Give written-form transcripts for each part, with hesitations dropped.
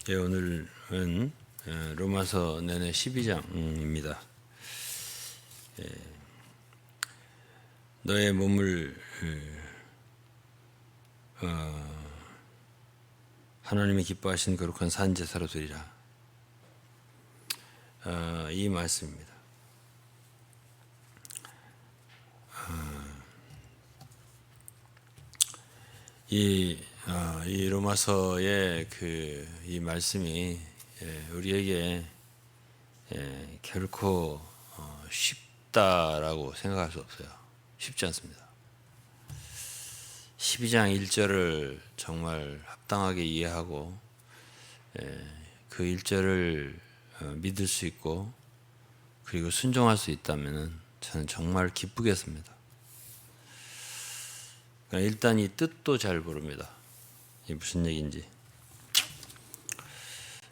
예, 오늘은 로마서 내내 12장입니다. 너의 몸을 하나님이 기뻐하신 거룩한 산제사로 드리라. 이 말씀입니다. 이 로마서의 이 말씀이 우리에게 결코 쉽다라고 생각할 수 없어요. 쉽지 않습니다. 12장 1절을 정말 합당하게 이해하고 그 1절을 믿을 수 있고 그리고 순종할 수 있다면 저는 정말 기쁘겠습니다. 일단 이 뜻도 잘 모릅니다. 이게 무슨 얘기인지.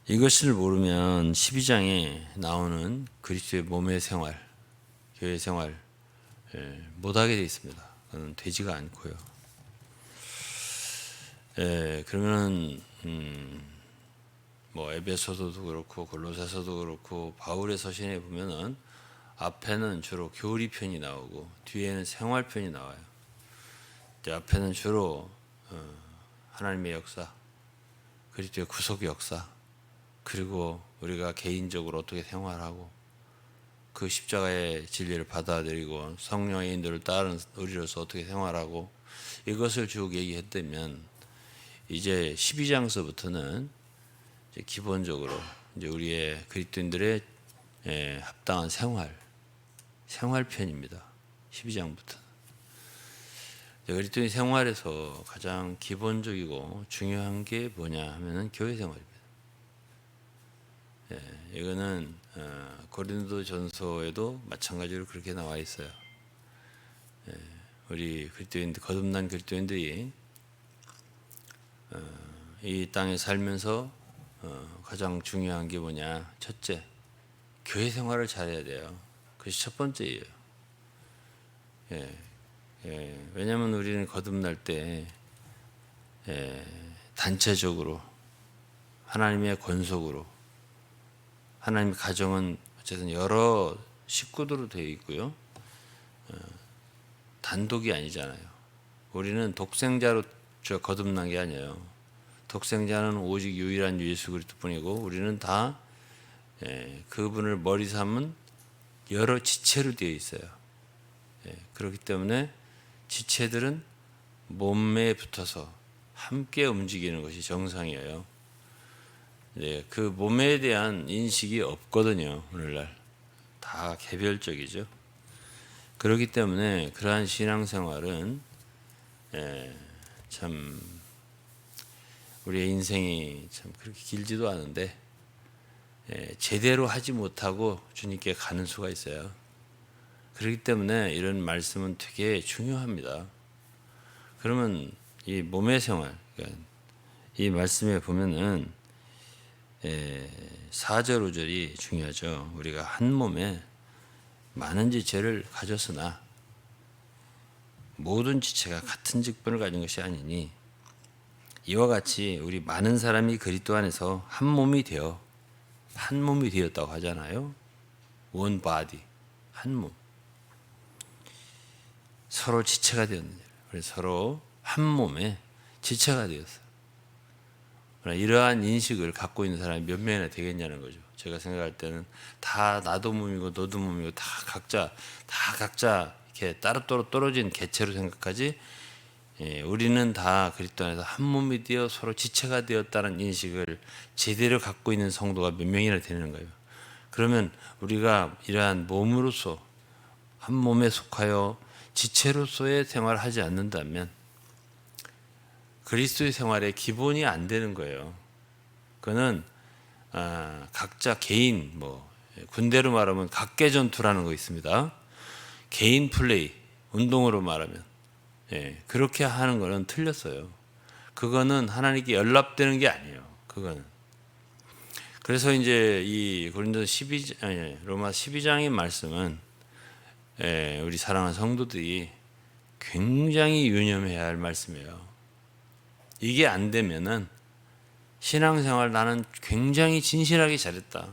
이것을 모르면 12장에 나오는 그리스도의 몸의 생활, 교회 생활 못하게 되어 있습니다. 그건 되지가 않고요. 그러면 뭐 에베소서도 그렇고 골로새서도 그렇고 바울의 서신에 보면은 앞에는 주로 교리 편이 나오고 뒤에는 생활 편이 나와요. 앞에는 주로 하나님의 역사, 그리스도의 구속 역사, 그리고 우리가 개인적으로 어떻게 생활하고 그 십자가의 진리를 받아들이고 성령의 인도를 따른 우리로서 어떻게 생활하고 이것을 쭉 얘기했다면 이제 12장서부터는 이제 기본적으로 이제 우리의 그리스도인들의 합당한 생활편입니다. 12장부터. 그리스도인 생활에서 가장 기본적이고 중요한 게 뭐냐 하면은 교회 생활입니다. 이거는 고린도전서에도 마찬가지로 그렇게 나와 있어요. 우리 그리스도인들, 거듭난 그리스도인들이 이 땅에 살면서 가장 중요한 게 뭐냐? 첫째, 교회 생활을 잘해야 돼요. 그것이 첫 번째예요. 왜냐하면 우리는 거듭날 때 단체적으로 하나님의 권속으로 하나님의 가정은 어쨌든 여러 식구들로 되어 있고요. 단독이 아니잖아요. 우리는 독생자로 거듭난 게 아니에요. 독생자는 오직 유일한 예수 그리스도뿐이고 우리는 다 그분을 머리 삼은 여러 지체로 되어 있어요. 그렇기 때문에 지체들은 몸에 붙어서 함께 움직이는 것이 정상이에요. 그 몸에 대한 인식이 없거든요. 오늘날 다 개별적이죠. 그렇기 때문에 그러한 신앙생활은 참 우리의 인생이 참 그렇게 길지도 않은데 제대로 하지 못하고 주님께 가는 수가 있어요. 그렇기 때문에 이런 말씀은 되게 중요합니다. 그러면 이 몸의 생활, 그러니까 이 말씀에 보면은 4절 5절이 중요하죠. 우리가 한 몸에 많은 지체를 가졌으나 모든 지체가 같은 직분을 가진 것이 아니니 이와 같이 우리 많은 사람이 그리스도 안에서 한 몸이 되었다고 하잖아요. one body, 한 몸. 서로 지체가 되었느니라. 그래서 서로 한 몸에 지체가 되었어요. 이러한 인식을 갖고 있는 사람이 몇 명이나 되겠냐는 거죠. 제가 생각할 때는 다 나도 몸이고 너도 몸이고 다 각자 이렇게 따로 떨어진 개체로 생각하지. 우리는 다 그리스도 안에서 한 몸이 되어 서로 지체가 되었다는 인식을 제대로 갖고 있는 성도가 몇 명이나 되는 거예요. 그러면 우리가 이러한 몸으로서 한 몸에 속하여 지체로서의 생활을 하지 않는다면 그리스도의 생활의 기본이 안 되는 거예요. 그거는 각자 개인 군대로 말하면 각계 전투라는 거 있습니다. 개인 플레이, 운동으로 말하면 그렇게 하는 거는 틀렸어요. 그거는 하나님께 연합되는 게 아니에요. 그거는. 그래서 이제 이 로마 12장의 말씀은 우리 사랑하는 성도들이 굉장히 유념해야 할 말씀이에요. 이게 안 되면은 신앙생활 나는 굉장히 진실하게 잘했다,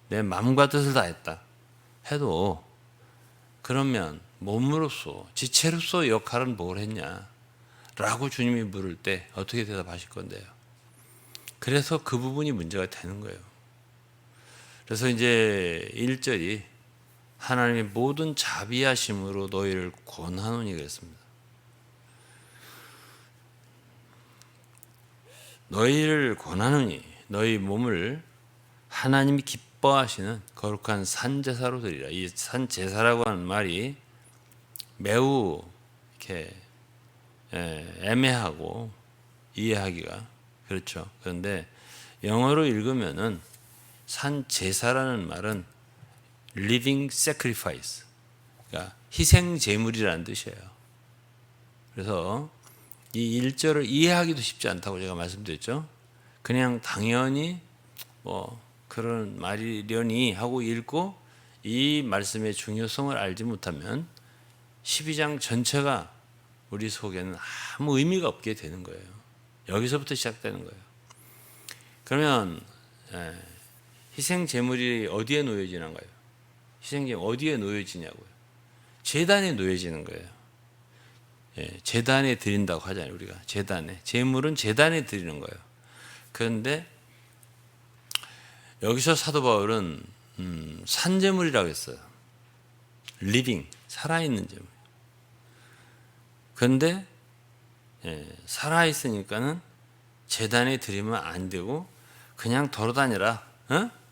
내 마음과 뜻을 다했다 해도 그러면 몸으로서 지체로서 역할은 뭘 했냐 라고 주님이 물을 때 어떻게 대답하실 건데요? 그래서 그 부분이 문제가 되는 거예요. 그래서 이제 1절이 하나님의 모든 자비하심으로 너희를 권하노니 그랬습니다. 너희를 권하노니 너희 몸을 하나님이 기뻐하시는 거룩한 산제사로 드리라. 이 산제사라고 하는 말이 매우 이렇게 애매하고 이해하기가 그렇죠. 그런데 영어로 읽으면은 산제사라는 말은 living sacrifice, 그러니까 희생 제물이라는 뜻이에요. 그래서 이 1절을 이해하기도 쉽지 않다고 제가 말씀드렸죠. 그냥 당연히 뭐 그런 말이려니 하고 읽고 이 말씀의 중요성을 알지 못하면 12장 전체가 우리 속에는 아무 의미가 없게 되는 거예요. 여기서부터 시작되는 거예요. 그러면 희생 제물이 어디에 놓여지는 거예요? 희생 제물 어디에 놓여지냐고요? 제단에 놓여지는 거예요. 제단에 드린다고 하잖아요. 우리가 제단에, 제물은 제단에 드리는 거예요. 그런데 여기서 사도 바울은 산제물이라고 했어요. 리빙, 살아있는 제물. 그런데 살아있으니까는 제단에 드리면 안 되고 그냥 돌아다니라,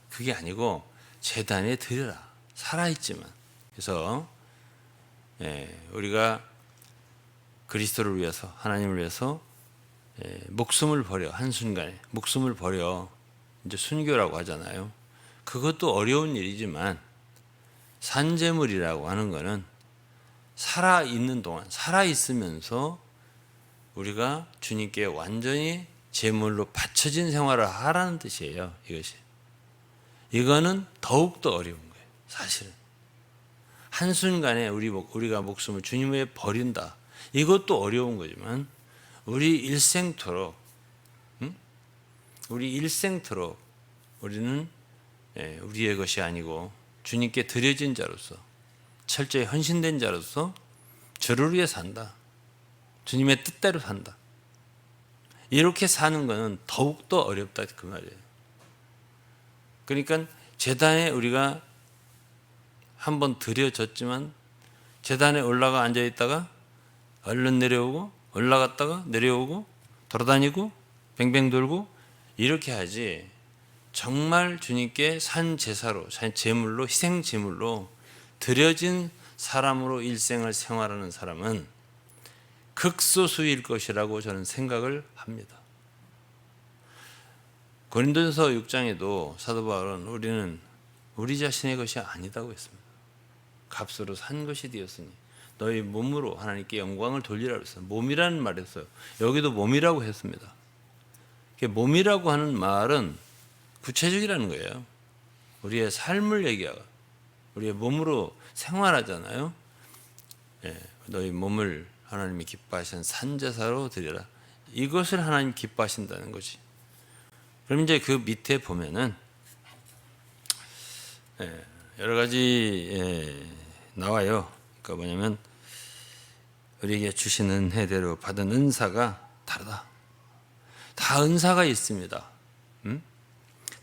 그게 아니고 제단에 드려라. 살아있지만. 그래서 우리가 그리스도를 위해서, 하나님을 위해서 목숨을 버려, 한순간에 목숨을 버려, 이제 순교라고 하잖아요. 그것도 어려운 일이지만 산제물이라고 하는 것은 살아있는 동안, 살아있으면서 우리가 주님께 완전히 제물로 바쳐진 생활을 하라는 뜻이에요. 이것이. 이거는 더욱더 어려운 거예요. 사실은. 한순간에 우리가 목숨을 주님 위해 버린다. 이것도 어려운 거지만 우리 일생토록 우리는 우리의 것이 아니고 주님께 드려진 자로서 철저히 헌신된 자로서 저를 위해 산다. 주님의 뜻대로 산다. 이렇게 사는 것은 더욱더 어렵다 그 말이에요. 그러니까 제단에 우리가 한번 드려졌지만 제단에 올라가 앉아있다가 얼른 내려오고 올라갔다가 내려오고 돌아다니고 뱅뱅 돌고 이렇게 하지, 정말 주님께 산 제사로, 산 제물로, 희생 제물로 드려진 사람으로 일생을 생활하는 사람은 극소수일 것이라고 저는 생각을 합니다. 고린도전서 6장에도 사도 바울은 우리는 우리 자신의 것이 아니다고 했습니다. 값으로 산 것이 되었으니 너희 몸으로 하나님께 영광을 돌리라고 했어요. 몸이라는 말했어요. 여기도 몸이라고 했습니다. 몸이라고 하는 말은 구체적이라는 거예요. 우리의 삶을 얘기하고 우리의 몸으로 생활하잖아요. 너희 몸을 하나님이 기뻐하시는 산제사로 드리라. 이것을 하나님 기뻐하신다는 거지. 그럼 이제 그 밑에 보면은 여러 가지 나와요. 그러니까 뭐냐면 우리에게 주시는 해대로 받은 은사가 다르다. 다 은사가 있습니다.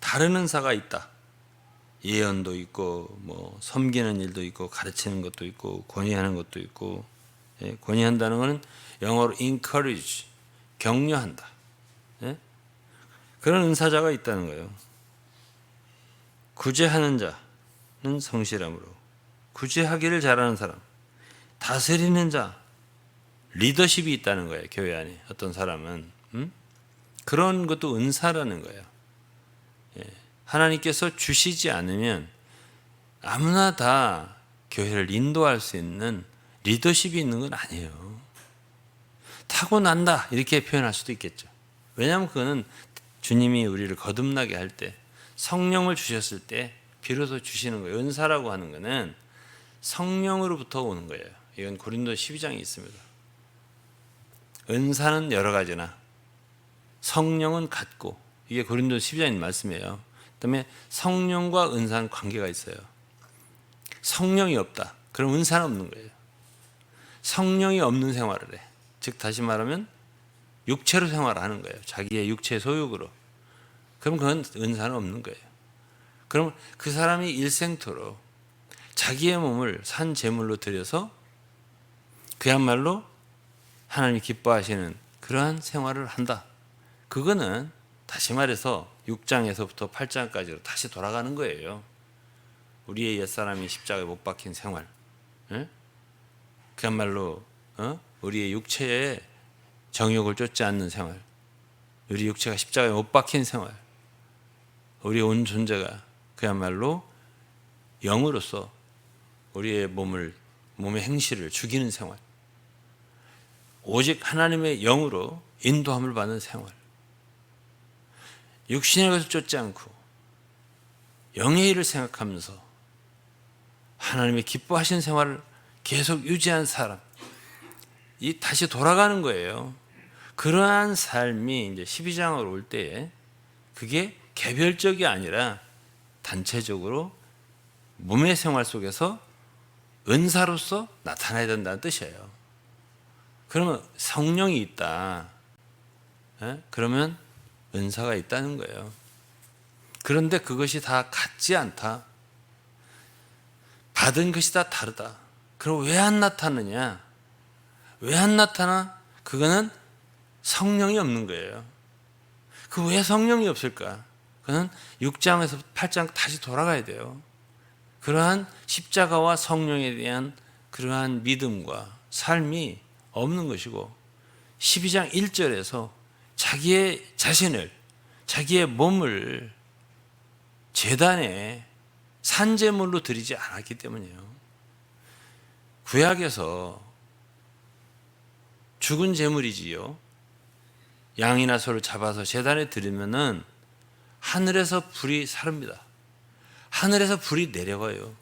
다른 은사가 있다. 예언도 있고 뭐 섬기는 일도 있고 가르치는 것도 있고 권위하는 것도 있고. 권위한다는 것은 영어로 encourage, 격려한다. 그런 은사자가 있다는 거예요. 구제하는 자는 성실함으로, 구제하기를 잘하는 사람, 다스리는 자, 리더십이 있다는 거예요. 교회 안에 어떤 사람은 그런 것도 은사라는 거예요. 하나님께서 주시지 않으면 아무나 다 교회를 인도할 수 있는 리더십이 있는 건 아니에요. 타고난다 이렇게 표현할 수도 있겠죠. 왜냐하면 그거는 주님이 우리를 거듭나게 할 때, 성령을 주셨을 때 비로소 주시는 거예요. 은사라고 하는 것은 성령으로부터 오는 거예요. 이건 고린도 12장에 있습니다. 은사는 여러 가지나 성령은 같고, 이게 고린도 12장의 말씀이에요. 그다음에 성령과 은사는 관계가 있어요. 성령이 없다, 그럼 은사는 없는 거예요. 성령이 없는 생활을 해. 즉 다시 말하면 육체로 생활하는 거예요. 자기의 육체 소욕으로. 그럼 그건 은사는 없는 거예요. 그럼 그 사람이 일생토록 자기의 몸을 산 제물로 드려서 그야말로 하나님이 기뻐하시는 그러한 생활을 한다. 그거는 다시 말해서 6장에서부터 8장까지로 다시 돌아가는 거예요. 우리의 옛사람이 십자가에 못 박힌 생활, 그야말로 우리의 육체의 정욕을 쫓지 않는 생활, 우리 육체가 십자가에 못 박힌 생활, 우리의 온 존재가 그야말로 영으로서 우리의 몸의 행실을 죽이는 생활, 오직 하나님의 영으로 인도함을 받는 생활, 육신의 것을 쫓지 않고 영의 일을 생각하면서 하나님의 기뻐하신 생활을 계속 유지한 사람, 이 다시 돌아가는 거예요. 그러한 삶이 이제 12장으로 올 때에 그게 개별적이 아니라 단체적으로 몸의 생활 속에서 은사로서 나타나야 된다는 뜻이에요. 그러면 성령이 있다, 그러면 은사가 있다는 거예요. 그런데 그것이 다 같지 않다. 받은 것이 다 다르다. 그럼 왜 안 나타나느냐? 왜 안 나타나? 그거는 성령이 없는 거예요. 그 왜 성령이 없을까? 그는 6장에서 8장 다시 돌아가야 돼요. 그러한 십자가와 성령에 대한 그러한 믿음과 삶이 없는 것이고, 12장 1절에서 자기의 자신을, 자기의 몸을 제단에 산제물로 드리지 않았기 때문이에요. 구약에서 죽은 제물이지요. 양이나 소를 잡아서 제단에 드리면은 하늘에서 불이 사릅니다. 하늘에서 불이 내려가요.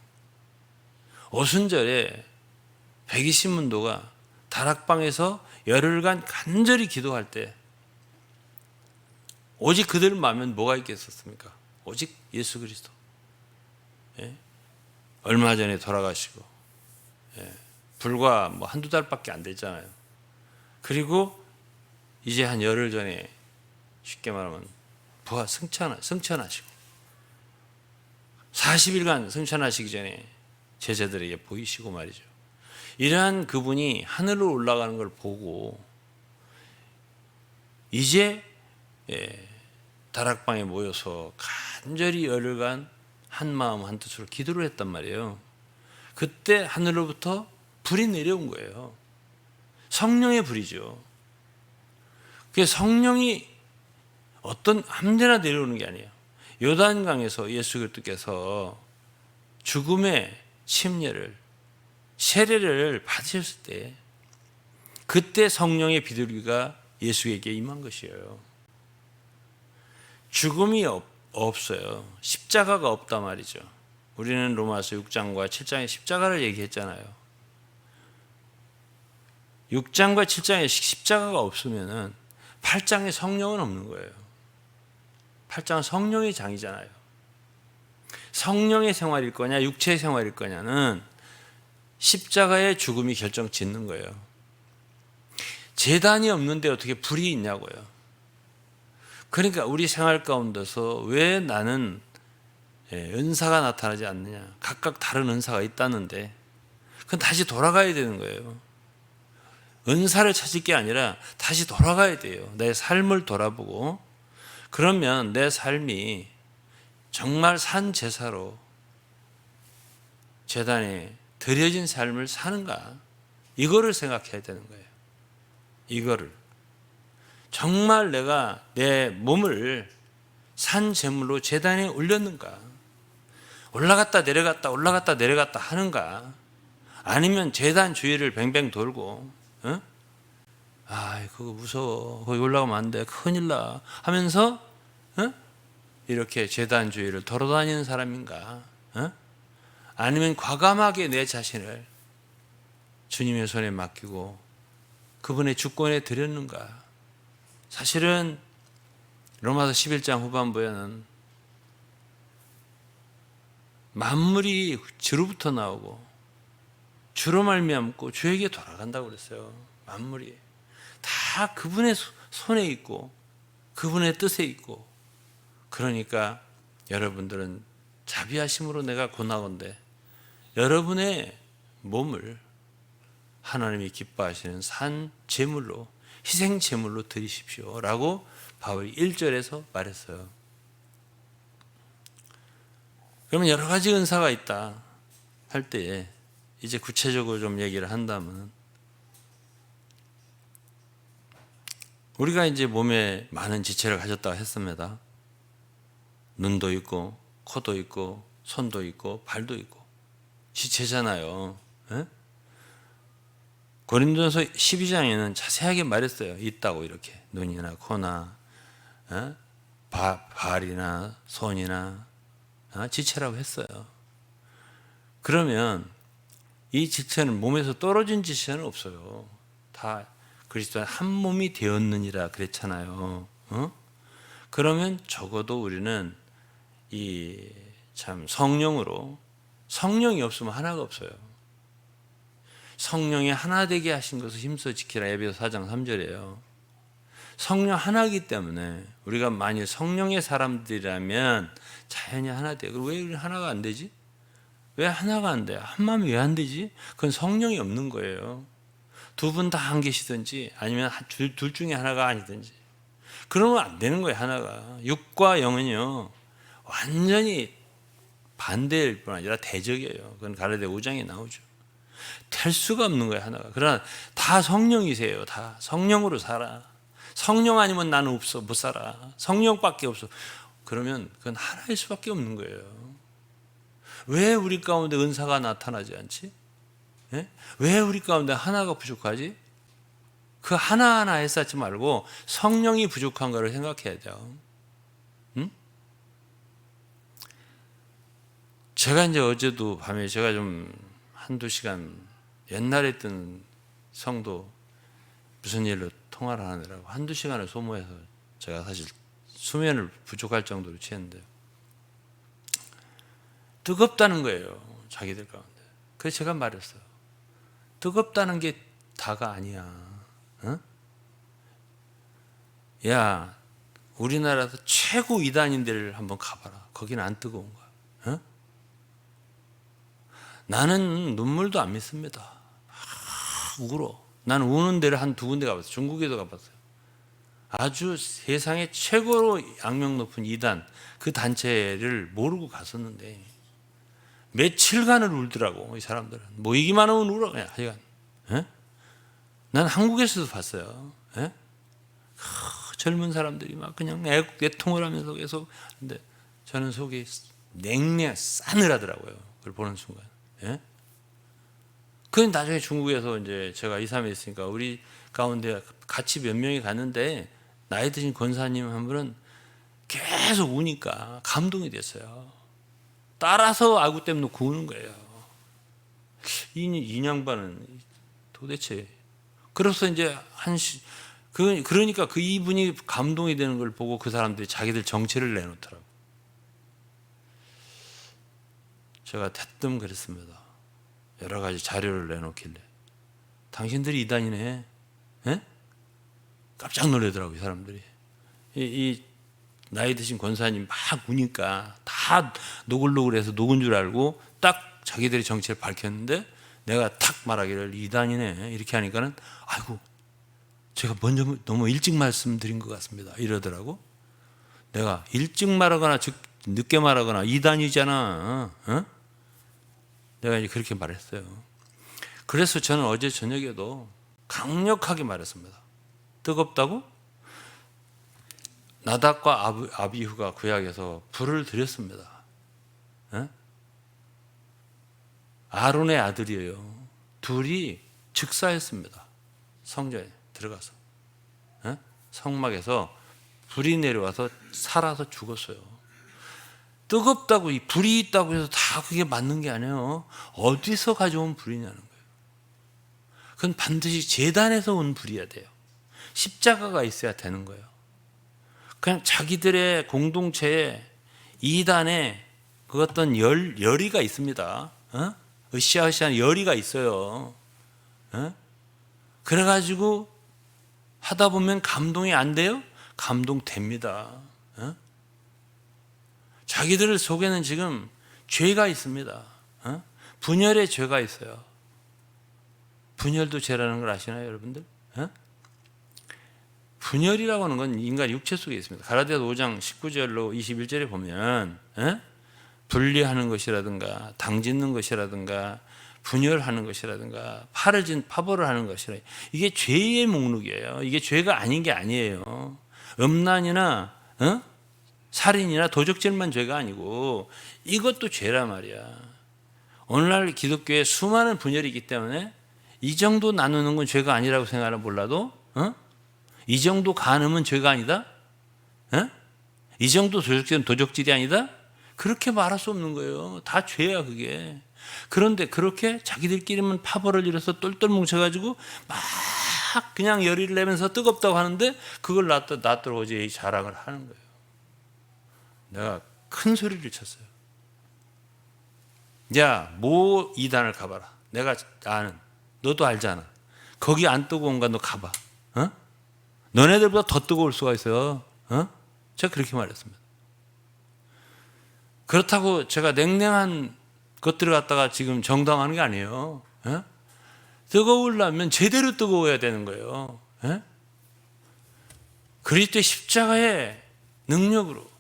오순절에 120문도가 다락방에서 열흘간 간절히 기도할 때 오직 그들 마음엔 뭐가 있겠었습니까? 오직 예수 그리스도. 얼마 전에 돌아가시고, 불과 뭐 한두 달밖에 안 됐잖아요. 그리고 이제 한 열흘 전에 쉽게 말하면 부활 승천하시고 40일간 승천하시기 전에 제자들에게 보이시고 말이죠. 이러한 그분이 하늘로 올라가는 걸 보고 이제 다락방에 모여서 간절히 열흘간 한 마음 한 뜻으로 기도를 했단 말이에요. 그때 하늘로부터 불이 내려온 거예요. 성령의 불이죠. 그 성령이 어떤 함대나 내려오는 게 아니에요. 요단강에서 예수 그리스도께서 죽음의 침례를, 세례를 받으셨을 때 그때 성령의 비둘기가 예수에게 임한 것이에요. 죽음이 없어요. 십자가가 없단 말이죠. 우리는 로마서 6장과 7장에 십자가를 얘기했잖아요. 6장과 7장에 십자가가 없으면은 8장에 성령은 없는 거예요. 8장은 성령의 장이잖아요. 성령의 생활일 거냐 육체의 생활일 거냐는 십자가의 죽음이 결정 짓는 거예요. 제단이 없는데 어떻게 불이 있냐고요. 그러니까 우리 생활 가운데서 왜 나는 은사가 나타나지 않느냐. 각각 다른 은사가 있다는데 그건 다시 돌아가야 되는 거예요. 은사를 찾을 게 아니라 다시 돌아가야 돼요. 내 삶을 돌아보고, 그러면 내 삶이 정말 산 제사로 제단에 드려진 삶을 사는가, 이거를 생각해야 되는 거예요. 이거를 정말 내가 내 몸을 산 제물로 제단에 올렸는가, 올라갔다 내려갔다 올라갔다 내려갔다 하는가, 아니면 제단 주위를 뱅뱅 돌고 그거 무서워, 거기 올라가면 안 돼, 큰일 나 하면서 이렇게 제단 주위를 돌아다니는 사람인가, 아니면 과감하게 내 자신을 주님의 손에 맡기고 그분의 주권에 드렸는가? 사실은 로마서 11장 후반부에는 만물이 주로부터 나오고 주로 말미암고 주에게 돌아간다고 그랬어요. 만물이 다 그분의 손에 있고 그분의 뜻에 있고, 그러니까 여러분들은 자비하심으로 내가 고나건대 여러분의 몸을 하나님이 기뻐하시는 산 제물로, 희생 제물로 드리십시오 라고 바울이 1절에서 말했어요. 그러면 여러 가지 은사가 있다 할 때에 이제 구체적으로 좀 얘기를 한다면, 우리가 이제 몸에 많은 지체를 가졌다고 했습니다. 눈도 있고 코도 있고 손도 있고 발도 있고 지체잖아요. 에? 고린도전서 12장에는 자세하게 말했어요. 있다고, 이렇게 눈이나 코나 발이나 손이나 지체라고 했어요. 그러면 이 지체는 몸에서 떨어진 지체는 없어요. 다 그리스도의 한 몸이 되었느니라 그랬잖아요. 그러면 적어도 우리는 이 참 성령으로, 성령이 없으면 하나가 없어요. 성령이 하나 되게 하신 것을 힘써 지키라, 에베소 4장 3절이에요. 성령 하나이기 때문에 우리가 만일 성령의 사람들이라면 자연히 하나 돼요. 왜 우리 하나가 안 되지? 왜 하나가 안 돼요? 한 마음이 왜 안 되지? 그건 성령이 없는 거예요. 두 분 다 안 계시든지 아니면 둘 중에 하나가 아니든지 그러면 안 되는 거예요. 하나가. 육과 영은요 완전히 반대일 뿐 아니라 대적이에요. 그건 갈라디아 5장에 나오죠. 될 수가 없는 거예요. 하나가. 그러나 다 성령이세요. 다 성령으로 살아. 성령 아니면 나는 없어, 못 살아. 성령밖에 없어. 그러면 그건 하나일 수밖에 없는 거예요. 왜 우리 가운데 은사가 나타나지 않지? 예? 왜 우리 가운데 하나가 부족하지? 그 하나하나 애쓰지 말고 성령이 부족한 거를 생각해야 돼요. 응? 제가 이제 어제도 밤에 제가 좀 한두 시간, 옛날에 있던 성도 무슨 일로 통화를 하느라고 한두 시간을 소모해서 제가 사실 수면을 부족할 정도로 취했는데요. 뜨겁다는 거예요. 자기들 가운데. 그래서 제가 말했어요. 뜨겁다는 게 다가 아니야. 어? 야, 우리나라에서 최고 이단인 데를 한번 가봐라. 거기는 안 뜨거운 거야. 어? 나는 눈물도 안 믿습니다. 울어. 나는 우는 데를 한 두 군데 가봤어요. 중국에도 가봤어요. 아주 세상에 최고로 악명 높은 이단, 그 단체를 모르고 갔었는데 며칠간을 울더라고. 이 사람들은 모이기만 하면 울어. 그냥 하여간. 에? 난 한국에서도 봤어요. 에? 젊은 사람들이 막 그냥 애통을 하면서 계속. 근데 저는 속이 싸늘하더라고요. 그걸 보는 순간. 예? 그 나중에 중국에서 이제 제가 2, 3일 있으니까 우리 가운데 같이 몇 명이 갔는데 나이 드신 권사님 한 분은 계속 우니까 감동이 됐어요. 따라서 아구 때문에 놓고 우는 거예요. 이 양반은 도대체. 그래서 이제 그러니까 그 이분이 감동이 되는 걸 보고 그 사람들이 자기들 정체를 내놓더라고요. 제가 대뜸 그랬습니다. 여러 가지 자료를 내놓길래 당신들이 이단이네. 에? 깜짝 놀라더라고요. 사람들이. 이 나이 드신 권사님 막 우니까 다 노글노글해서 녹은 줄 알고 딱 자기들의 정체를 밝혔는데 내가 탁 말하기를 이단이네 이렇게 하니까는 아이고 제가 먼저 너무 일찍 말씀드린 것 같습니다 이러더라고. 내가 일찍 말하거나 늦게 말하거나 이단이잖아. 어? 내가 이제 그렇게 말했어요. 그래서 저는 어제 저녁에도 강력하게 말했습니다. 뜨겁다고? 나답과 아비후가 구약에서 불을 들였습니다. 에? 아론의 아들이에요. 둘이 즉사했습니다. 성전에 들어가서. 에? 성막에서 불이 내려와서 살아서 죽었어요. 뜨겁다고, 이 불이 있다고 해서 다 그게 맞는 게 아니에요. 어디서 가져온 불이냐는 거예요. 그건 반드시 제단에서 온 불이어야 돼요. 십자가가 있어야 되는 거예요. 그냥 자기들의 공동체에 이단에 그 어떤 열의가 있습니다. 으쌰으쌰한 열의가 있어요. 그래가지고 하다 보면 감동이 안 돼요? 감동됩니다. 자기들 속에는 지금 죄가 있습니다. 분열의 죄가 있어요. 분열도 죄라는 걸 아시나요, 여러분들? 분열이라고 하는 건 인간 육체 속에 있습니다. 갈라디아서 5장 19절로 21절에 보면 분리하는 것이라든가 당짓는 것이라든가 분열하는 것이라든가 파벌을 하는 것이라, 이게 죄의 목록이에요. 이게 죄가 아닌 게 아니에요. 음란이나 살인이나 도적질만 죄가 아니고 이것도 죄란 말이야. 오늘날 기독교에 수많은 분열이 있기 때문에 이 정도 나누는 건 죄가 아니라고 생각하면 몰라도 이 정도 간음은 죄가 아니다? 이 정도 도적질은 도적질이 아니다? 그렇게 말할 수 없는 거예요. 다 죄야 그게. 그런데 그렇게 자기들끼리만 파벌을 이뤄서 똘똘 뭉쳐가지고 막 그냥 열의를 내면서 뜨겁다고 하는데 그걸 놔두고 이제 자랑을 하는 거예요. 내가 큰 소리를 쳤어요. 야, 모 이단을 가봐라. 내가 아는, 너도 알잖아. 거기 안 뜨거운가 너 가봐. 너네들보다 더 뜨거울 수가 있어요. 제가 그렇게 말했습니다. 그렇다고 제가 냉랭한 것들을 갖다가 지금 정당하는 게 아니에요. 뜨거우려면 제대로 뜨거워야 되는 거예요. 그리스도의 십자가의 능력으로,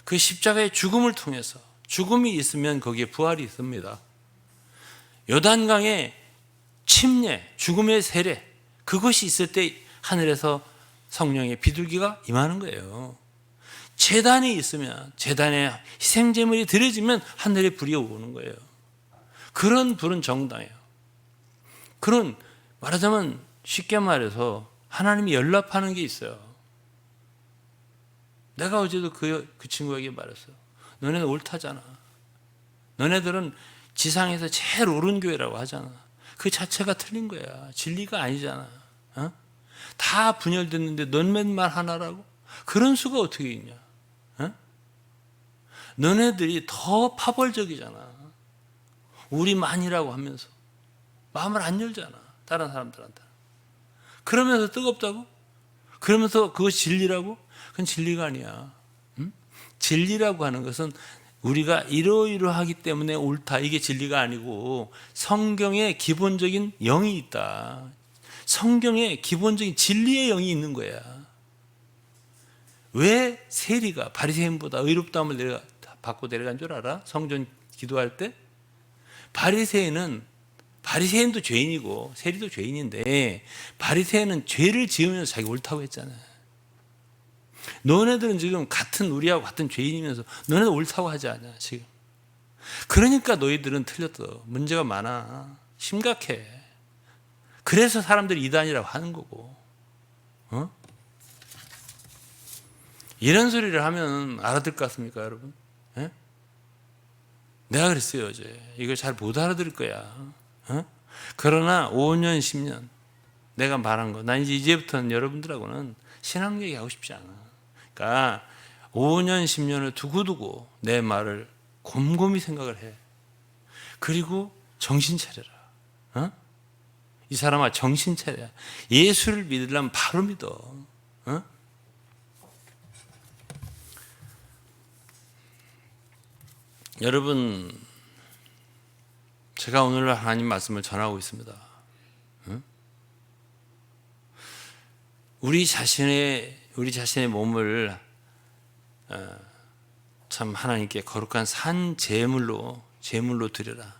그 십자가의 죽음을 통해서, 죽음이 있으면 거기에 부활이 있습니다. 요단강의 침례, 죽음의 세례, 그것이 있을 때 하늘에서 성령의 비둘기가 임하는 거예요. 제단이 있으면, 제단에 희생제물이 드려지면 하늘에 불이 오는 거예요. 그런 불은 정당해요. 그런, 말하자면 쉽게 말해서 하나님이 연락하는 게 있어요. 내가 어제도 그 친구에게 말했어요. 너네는 옳다잖아. 너네들은 지상에서 제일 옳은 교회라고 하잖아. 그 자체가 틀린 거야. 진리가 아니잖아. 다 분열됐는데 너네만 하나라고? 그런 수가 어떻게 있냐? 너네들이 더 파벌적이잖아. 우리만이라고 하면서 마음을 안 열잖아. 다른 사람들한테. 그러면서 뜨겁다고? 그러면서 그것이 진리라고? 그건 진리가 아니야. 진리라고 하는 것은 우리가 이러이러하기 때문에 옳다, 이게 진리가 아니고 성경에 기본적인 영이 있다. 성경에 기본적인 진리의 영이 있는 거야. 왜 세리가 바리새인보다 의롭다함을 받고 내려간 줄 알아? 성전 기도할 때? 바리새인도 죄인이고 세리도 죄인인데, 바리새인은 죄를 지으면서 자기 옳다고 했잖아요. 너네들은 지금 우리하고 같은 죄인이면서 너네들 옳다고 하지 않냐 지금. 그러니까 너희들은 틀렸어. 문제가 많아. 심각해. 그래서 사람들이 이단이라고 하는 거고. 이런 소리를 하면 알아들 것 같습니까, 여러분? 내가 그랬어요, 어제. 이걸 잘 못 알아들을 거야. 그러나 5년, 10년 내가 말한 거, 난 이제부터는 여러분들하고는 신앙 얘기하고 싶지 않아. 그러니까 5년, 10년을 두고두고 내 말을 곰곰이 생각을 해. 그리고 정신 차려라. 이 사람아, 정신 차려. 예수를 믿으려면 바로 믿어. 여러분, 제가 오늘 하나님 말씀을 전하고 있습니다. 우리 자신의 몸을 참 하나님께 거룩한 산 제물로 드려라.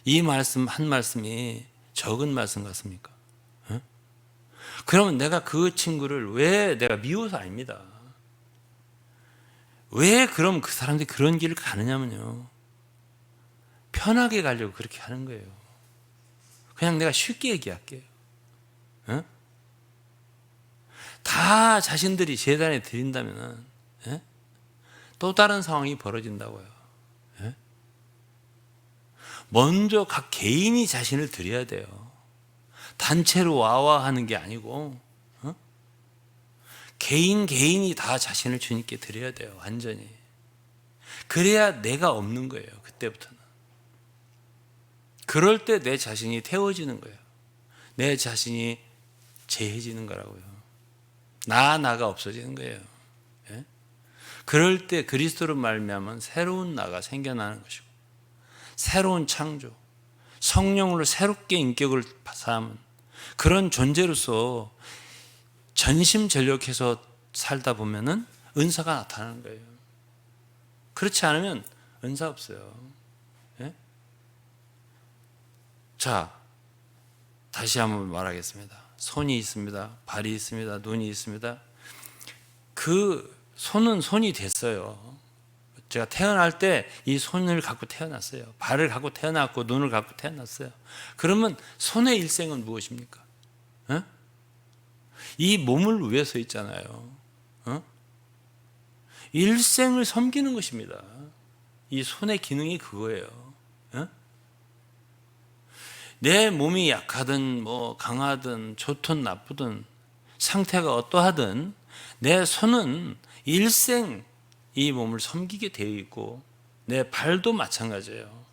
이 말씀 한 말씀이 적은 말씀 같습니까? 그러면 내가 그 친구를 왜 내가 미워서 아닙니다. 왜 그럼 그 사람들이 그런 길을 가느냐면요, 편하게 가려고 그렇게 하는 거예요. 그냥 내가 쉽게 얘기할게요. 다 자신들이 제단에 드린다면 또 다른 상황이 벌어진다고요. 먼저 각 개인이 자신을 드려야 돼요. 단체로 와와 하는 게 아니고 개인이 다 자신을 주님께 드려야 돼요. 완전히. 그래야 내가 없는 거예요. 그때부터는. 그럴 때 내 자신이 태워지는 거예요. 내 자신이 재해지는 거라고요. 나가 없어지는 거예요. 예? 그럴 때 그리스도로 말미암은 새로운 나가 생겨나는 것이고, 새로운 창조, 성령으로 새롭게 인격을 삼은 그런 존재로서 전심전력해서 살다 보면은 은사가 나타나는 거예요. 그렇지 않으면 은사 없어요. 예? 자, 다시 한번 말하겠습니다. 손이 있습니다. 발이 있습니다. 눈이 있습니다. 그 손은 손이 됐어요. 제가 태어날 때 이 손을 갖고 태어났어요. 발을 갖고 태어났고 눈을 갖고 태어났어요. 그러면 손의 일생은 무엇입니까? 어? 이 몸을 위해서 있잖아요. 일생을 섬기는 것입니다. 이 손의 기능이 그거예요. 내 몸이 약하든 뭐 강하든 좋든 나쁘든 상태가 어떠하든 내 손은 일생 이 몸을 섬기게 되어 있고, 내 발도 마찬가지예요.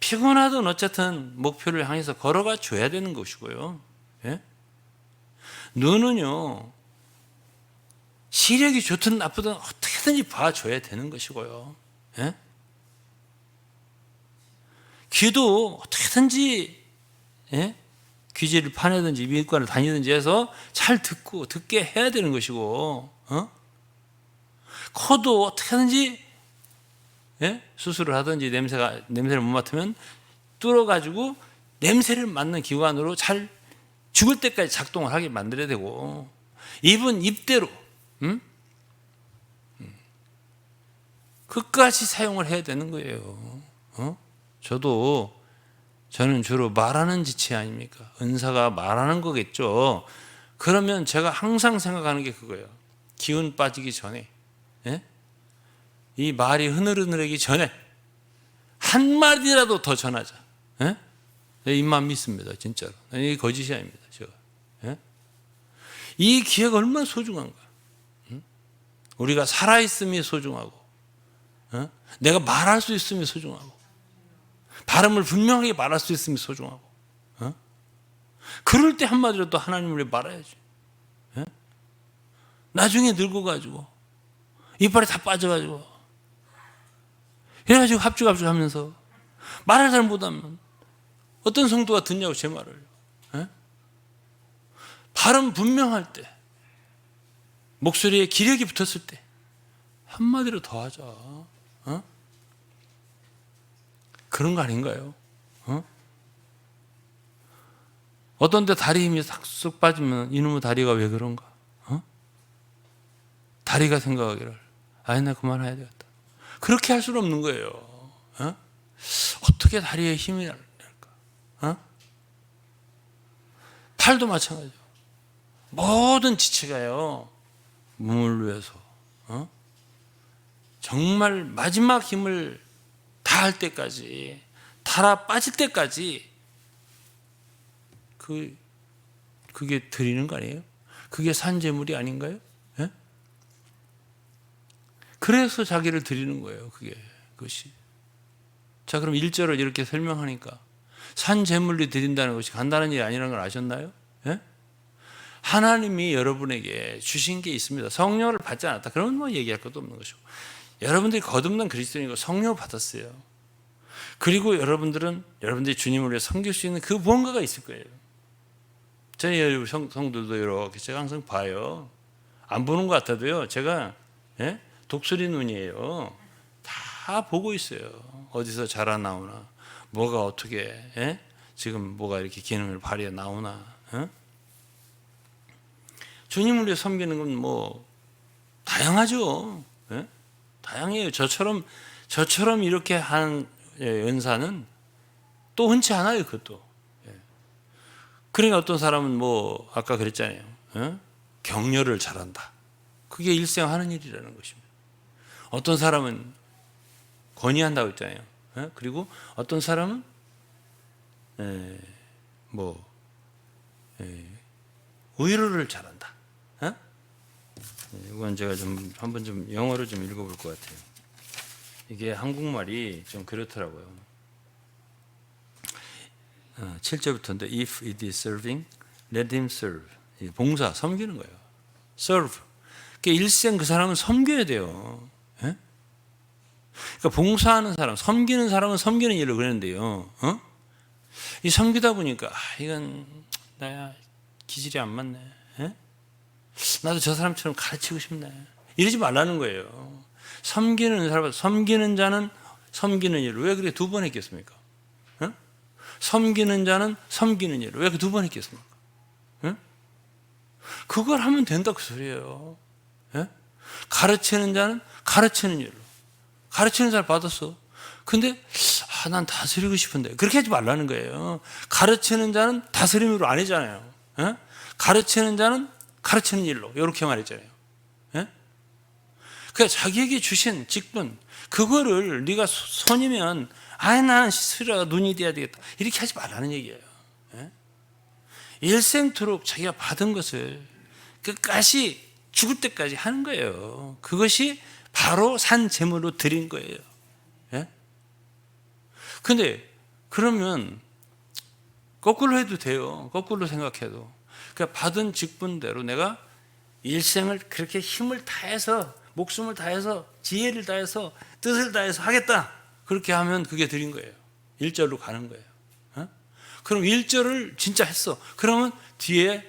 피곤하든 어쨌든 목표를 향해서 걸어가 줘야 되는 것이고요. 예? 눈은요, 시력이 좋든 나쁘든 어떻게든지 봐줘야 되는 것이고요. 예? 귀도 어떻게든지, 예? 귀지를 파내든지 미관을 다니든지 해서 잘 듣게 해야 되는 것이고, 코도 어떻게든지, 예? 수술을 하든지 냄새를 못 맡으면 뚫어가지고 냄새를 맡는 기관으로 잘 죽을 때까지 작동을 하게 만들어야 되고, 입은 입대로 끝까지 사용을 해야 되는 거예요. 저는 주로 말하는 지체 아닙니까? 은사가 말하는 거겠죠. 그러면 제가 항상 생각하는 게 그거예요. 기운 빠지기 전에, 예? 이 말이 흐느흐느하기 전에 한마디라도 더 전하자. 예? 입만 믿습니다. 진짜로. 이게 거짓이 아닙니다. 제가. 예? 이 기회가 얼마나 소중한가. 우리가 살아있음이 소중하고, 내가 말할 수 있음이 소중하고, 발음을 분명하게 말할 수 있음이 소중하고, 그럴 때 한마디로 또 하나님을 말해야지. 나중에 늙어가지고 이빨이 다 빠져가지고 이래가지고 합죽합죽 하면서 말을 잘 못하면 어떤 성도가 듣냐고 제 말을. 발음 분명할 때, 목소리에 기력이 붙었을 때 한마디로 더 하자. 그런 거 아닌가요? 어떤 데 다리 힘이 싹 빠지면 이놈의 다리가 왜 그런가? 다리가 생각하기를 나 그만해야 되겠다. 그렇게 할 수는 없는 거예요. 어떻게 다리에 힘이 날까? 팔도 마찬가지죠. 모든 지체가요, 몸을 위해서 정말 마지막 힘을 다할 때까지, 달아 빠질 때까지 그게 드리는 거 아니에요? 그게 산재물이 아닌가요? 예? 그래서 자기를 드리는 거예요. 그것이. 자, 그럼 1절을 이렇게 설명하니까 산재물로 드린다는 것이 간단한 일이 아니라는 걸 아셨나요? 예? 하나님이 여러분에게 주신 게 있습니다. 성령을 받지 않았다. 그러면 뭐 얘기할 것도 없는 것이고, 여러분들이 거듭난 그리스도인이고 성령을 받았어요. 그리고 여러분들이 주님을 위해 섬길 수 있는 그 무언가가 있을 거예요. 저희 성들도 이렇게 제가 항상 봐요. 안 보는 것 같아도요, 제가 독수리 눈이에요. 다 보고 있어요. 어디서 자라 나오나, 뭐가 어떻게 지금 뭐가 이렇게 기능을 발휘해 나오나. 주님을 위해 섬기는 건 뭐 다양하죠. 다양해요. 저처럼 이렇게 하는 은사는 또 흔치 않아요. 그것도. 그러니까 어떤 사람은 뭐 아까 그랬잖아요. 격려를 잘한다. 그게 일생 하는 일이라는 것입니다. 어떤 사람은 권위한다고 했잖아요. 그리고 어떤 사람은 뭐 위로를 잘한다. 어? 이건 제가 좀 한번 좀 영어로 좀 읽어볼 것 같아요. 이게 한국말이 좀 그렇더라고요. 7절부터인데 if it is serving, let him serve. 봉사, 섬기는 거예요. serve. 그러니까 일생 그 사람은 섬겨야 돼요. 예? 그러니까 봉사하는 사람, 섬기는 사람은 섬기는 일을 그랬는데요. 이 섬기다 보니까 이건 나야 기질이 안 맞네. 예? 나도 저 사람처럼 가르치고 싶네. 이러지 말라는 거예요. 섬기는 사람, 섬기는 자는 섬기는 일을 왜 그렇게 두 번 했겠습니까? 예? 섬기는 자는 섬기는 일을 왜 그 두 번 했겠습니까? 예? 그걸 하면 된다 그 소리예요. 예? 가르치는 자는 가르치는 일로. 가르치는 사람 받았어. 근데 난 다스리고 싶은데 그렇게 하지 말라는 거예요. 가르치는 자는 다스림으로 아니잖아요. 예? 가르치는 자는 가르치는 일로 이렇게 말했잖아요. 예? 그러니까 자기에게 주신 직분 그거를 네가 손이면 나는 스스로가 눈이 돼야 되겠다 이렇게 하지 말라는 얘기예요. 예? 일생토록 자기가 받은 것을 끝까지 죽을 때까지 하는 거예요. 그것이 바로 산 제물로 드린 거예요. 예? 근데 그러면 거꾸로 해도 돼요. 거꾸로 생각해도. 그러니까 받은 직분대로 내가 일생을 그렇게 힘을 다해서 목숨을 다해서 지혜를 다해서 뜻을 다해서 하겠다. 그렇게 하면 그게 드린 거예요. 1절로 가는 거예요. 어? 그럼 1절을 진짜 했어. 그러면 뒤에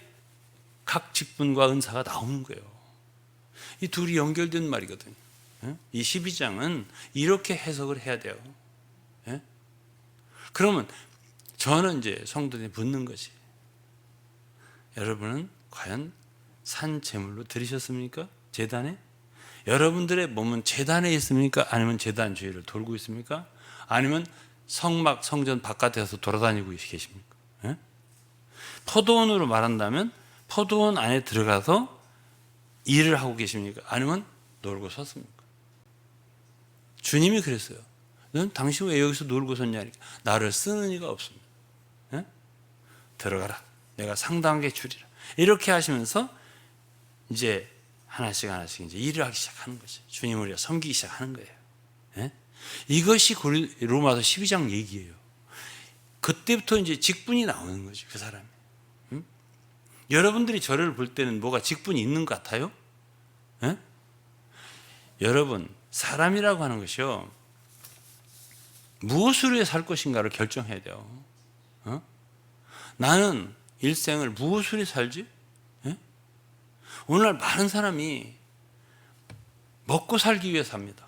각 직분과 은사가 나오는 거예요. 이 둘이 연결된 말이거든요. 이 12장은 이렇게 해석을 해야 돼요. 그러면 저는 이제 성도들이 묻는 것이 여러분은 과연 산 제물로 드리셨습니까? 제단에? 여러분들의 몸은 제단에 있습니까? 아니면 제단 주위를 돌고 있습니까? 아니면 성막 성전 바깥에서 돌아다니고 계십니까? 포도원으로 말한다면 포도원 안에 들어가서 일을 하고 계십니까? 아니면 놀고 섰습니까? 주님이 그랬어요. 넌 당신 왜 여기서 놀고 섰냐니까 나를 쓰는 이가 없습니다. 에? 들어가라. 내가 상당하게 주리라. 이렇게 하시면서 이제 하나씩 이제 일을 하기 시작하는 거죠. 주님을 위해 섬기기 시작하는 거예요. 에? 이것이 로마서 12장 얘기예요. 그때부터 이제 직분이 나오는 거죠. 그 사람이. 여러분들이 저를 볼 때는 뭐가 직분이 있는 것 같아요? 에? 여러분 사람이라고 하는 것이요. 무엇으로 위해 살 것인가를 결정해야 돼요. 나는 일생을 무엇으로 위해 살지? 오늘날 많은 사람이 먹고 살기 위해 삽니다.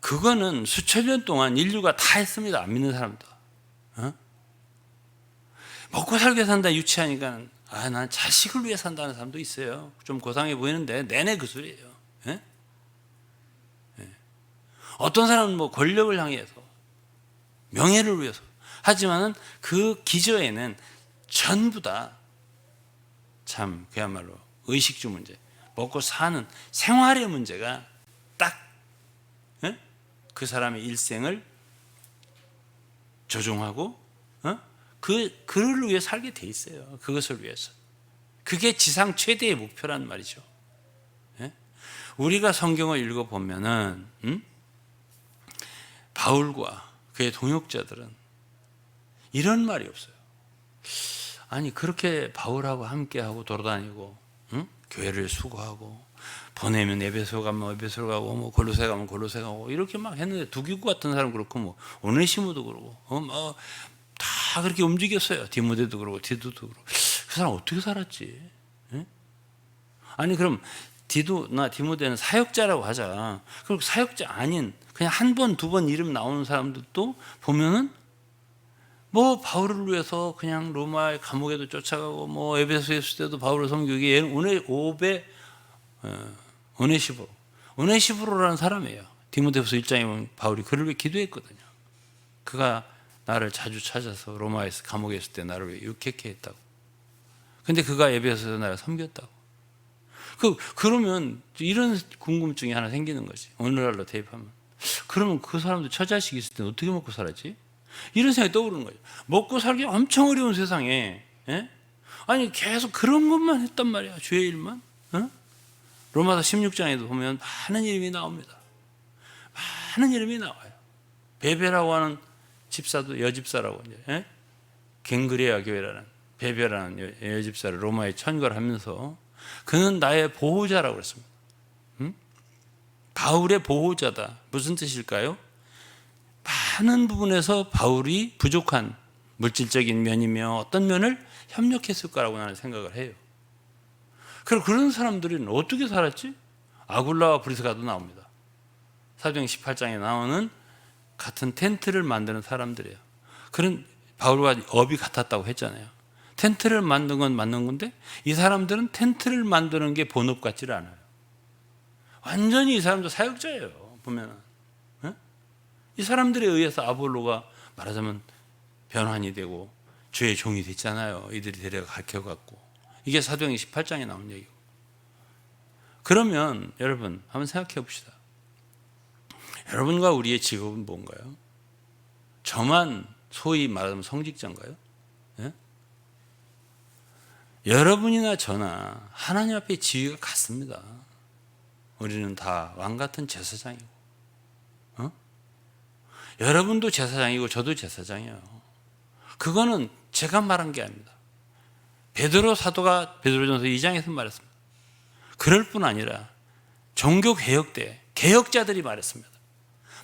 그거는 수천 년 동안 인류가 다 했습니다. 안 믿는 사람도. 먹고 살기 위해 산다 유치하니까 난 자식을 위해 산다는 사람도 있어요. 좀 고상해 보이는데 내내 그 소리예요. 어떤 사람은 뭐 권력을 향해서 명예를 위해서 하지만은 그 기저에는 전부 다 참 그야말로 의식주 문제, 먹고 사는 생활의 문제가 딱 그 사람의 일생을 조종하고 그를 위해 살게 돼 있어요. 그것을 위해서. 그게 지상 최대의 목표란 말이죠. 우리가 성경을 읽어보면은 바울과 그의 동역자들은 이런 말이 없어요. 아니 그렇게 바울하고 함께하고 돌아다니고 교회를 수고하고 보내면 에베소 가면 에베소로 가고 뭐 골로새 가면 골로새 가고 이렇게 막 했는데 두기구 같은 사람 그렇고 뭐 오네시모도 그러고 뭐 다 그렇게 움직였어요. 디모데도 그러고 디도도 그러고 그 사람 어떻게 살았지? 아니 그럼 디도나 디모데는 사역자라고 하자. 그리고 사역자 아닌 그냥 한 번, 두 번 이름 나오는 사람들도 보면은 뭐 바울을 위해서 그냥 로마의 감옥에도 쫓아가고 뭐 에베소에 있을 때도 바울을 섬기기 얘는 오네시보로라는 사람이에요. 디모데후서 1장에 보면 바울이 그를 위해 기도했거든요. 그가 나를 자주 찾아서 로마에서 감옥에 있을 때 나를 위해 유쾌케 했다고. 근데 그가 에베소에서 나를 섬겼다고. 그러면 이런 궁금증이 하나 생기는 거지. 오늘날로 대입하면. 그러면 그 사람도 처자식이 있을 때 어떻게 먹고 살았지? 이런 생각이 떠오르는 거죠. 먹고 살기 엄청 어려운 세상에, 예? 아니 계속 그런 것만 했단 말이야. 주의 일만. 어? 로마서 16장에도 보면 많은 이름이 나옵니다. 많은 이름이 나와요. 베베라고 하는 집사도 여집사라고 이제, 예? 갱그레아 교회라는 베베라는 여집사를 로마에 천거를 하면서 그는 나의 보호자라고 그랬습니다. 바울의 보호자다. 무슨 뜻일까요? 많은 부분에서 바울이 부족한 물질적인 면이며 어떤 면을 협력했을 거라고 나는 생각을 해요. 그럼 그런 사람들은 어떻게 살았지? 아굴라와 브리스가도 나옵니다. 사도행 18장에 나오는 같은 텐트를 만드는 사람들이에요. 그런 바울과 업이 같았다고 했잖아요. 텐트를 만든 건 맞는 건데 이 사람들은 텐트를 만드는 게 본업 같지를 않아요. 완전히 이 사람도 사역자예요. 보면은 이 사람들에 의해서 아볼로가 말하자면 변환이 되고 주의 종이 됐잖아요. 이들이 데려가 가르쳐갖고. 이게 사도행 18장에 나온 얘기고. 그러면 여러분 한번 생각해 봅시다. 여러분과 우리의 직업은 뭔가요? 저만 소위 말하자면 성직자인가요? 예? 여러분이나 저나 하나님 앞에 지위가 같습니다. 우리는 다 왕같은 제사장이고, 여러분도 제사장이고 저도 제사장이에요. 그거는 제가 말한 게 아닙니다. 베드로 사도가 베드로전서 2장에서 말했습니다. 그럴 뿐 아니라 종교개혁 때 개혁자들이 말했습니다.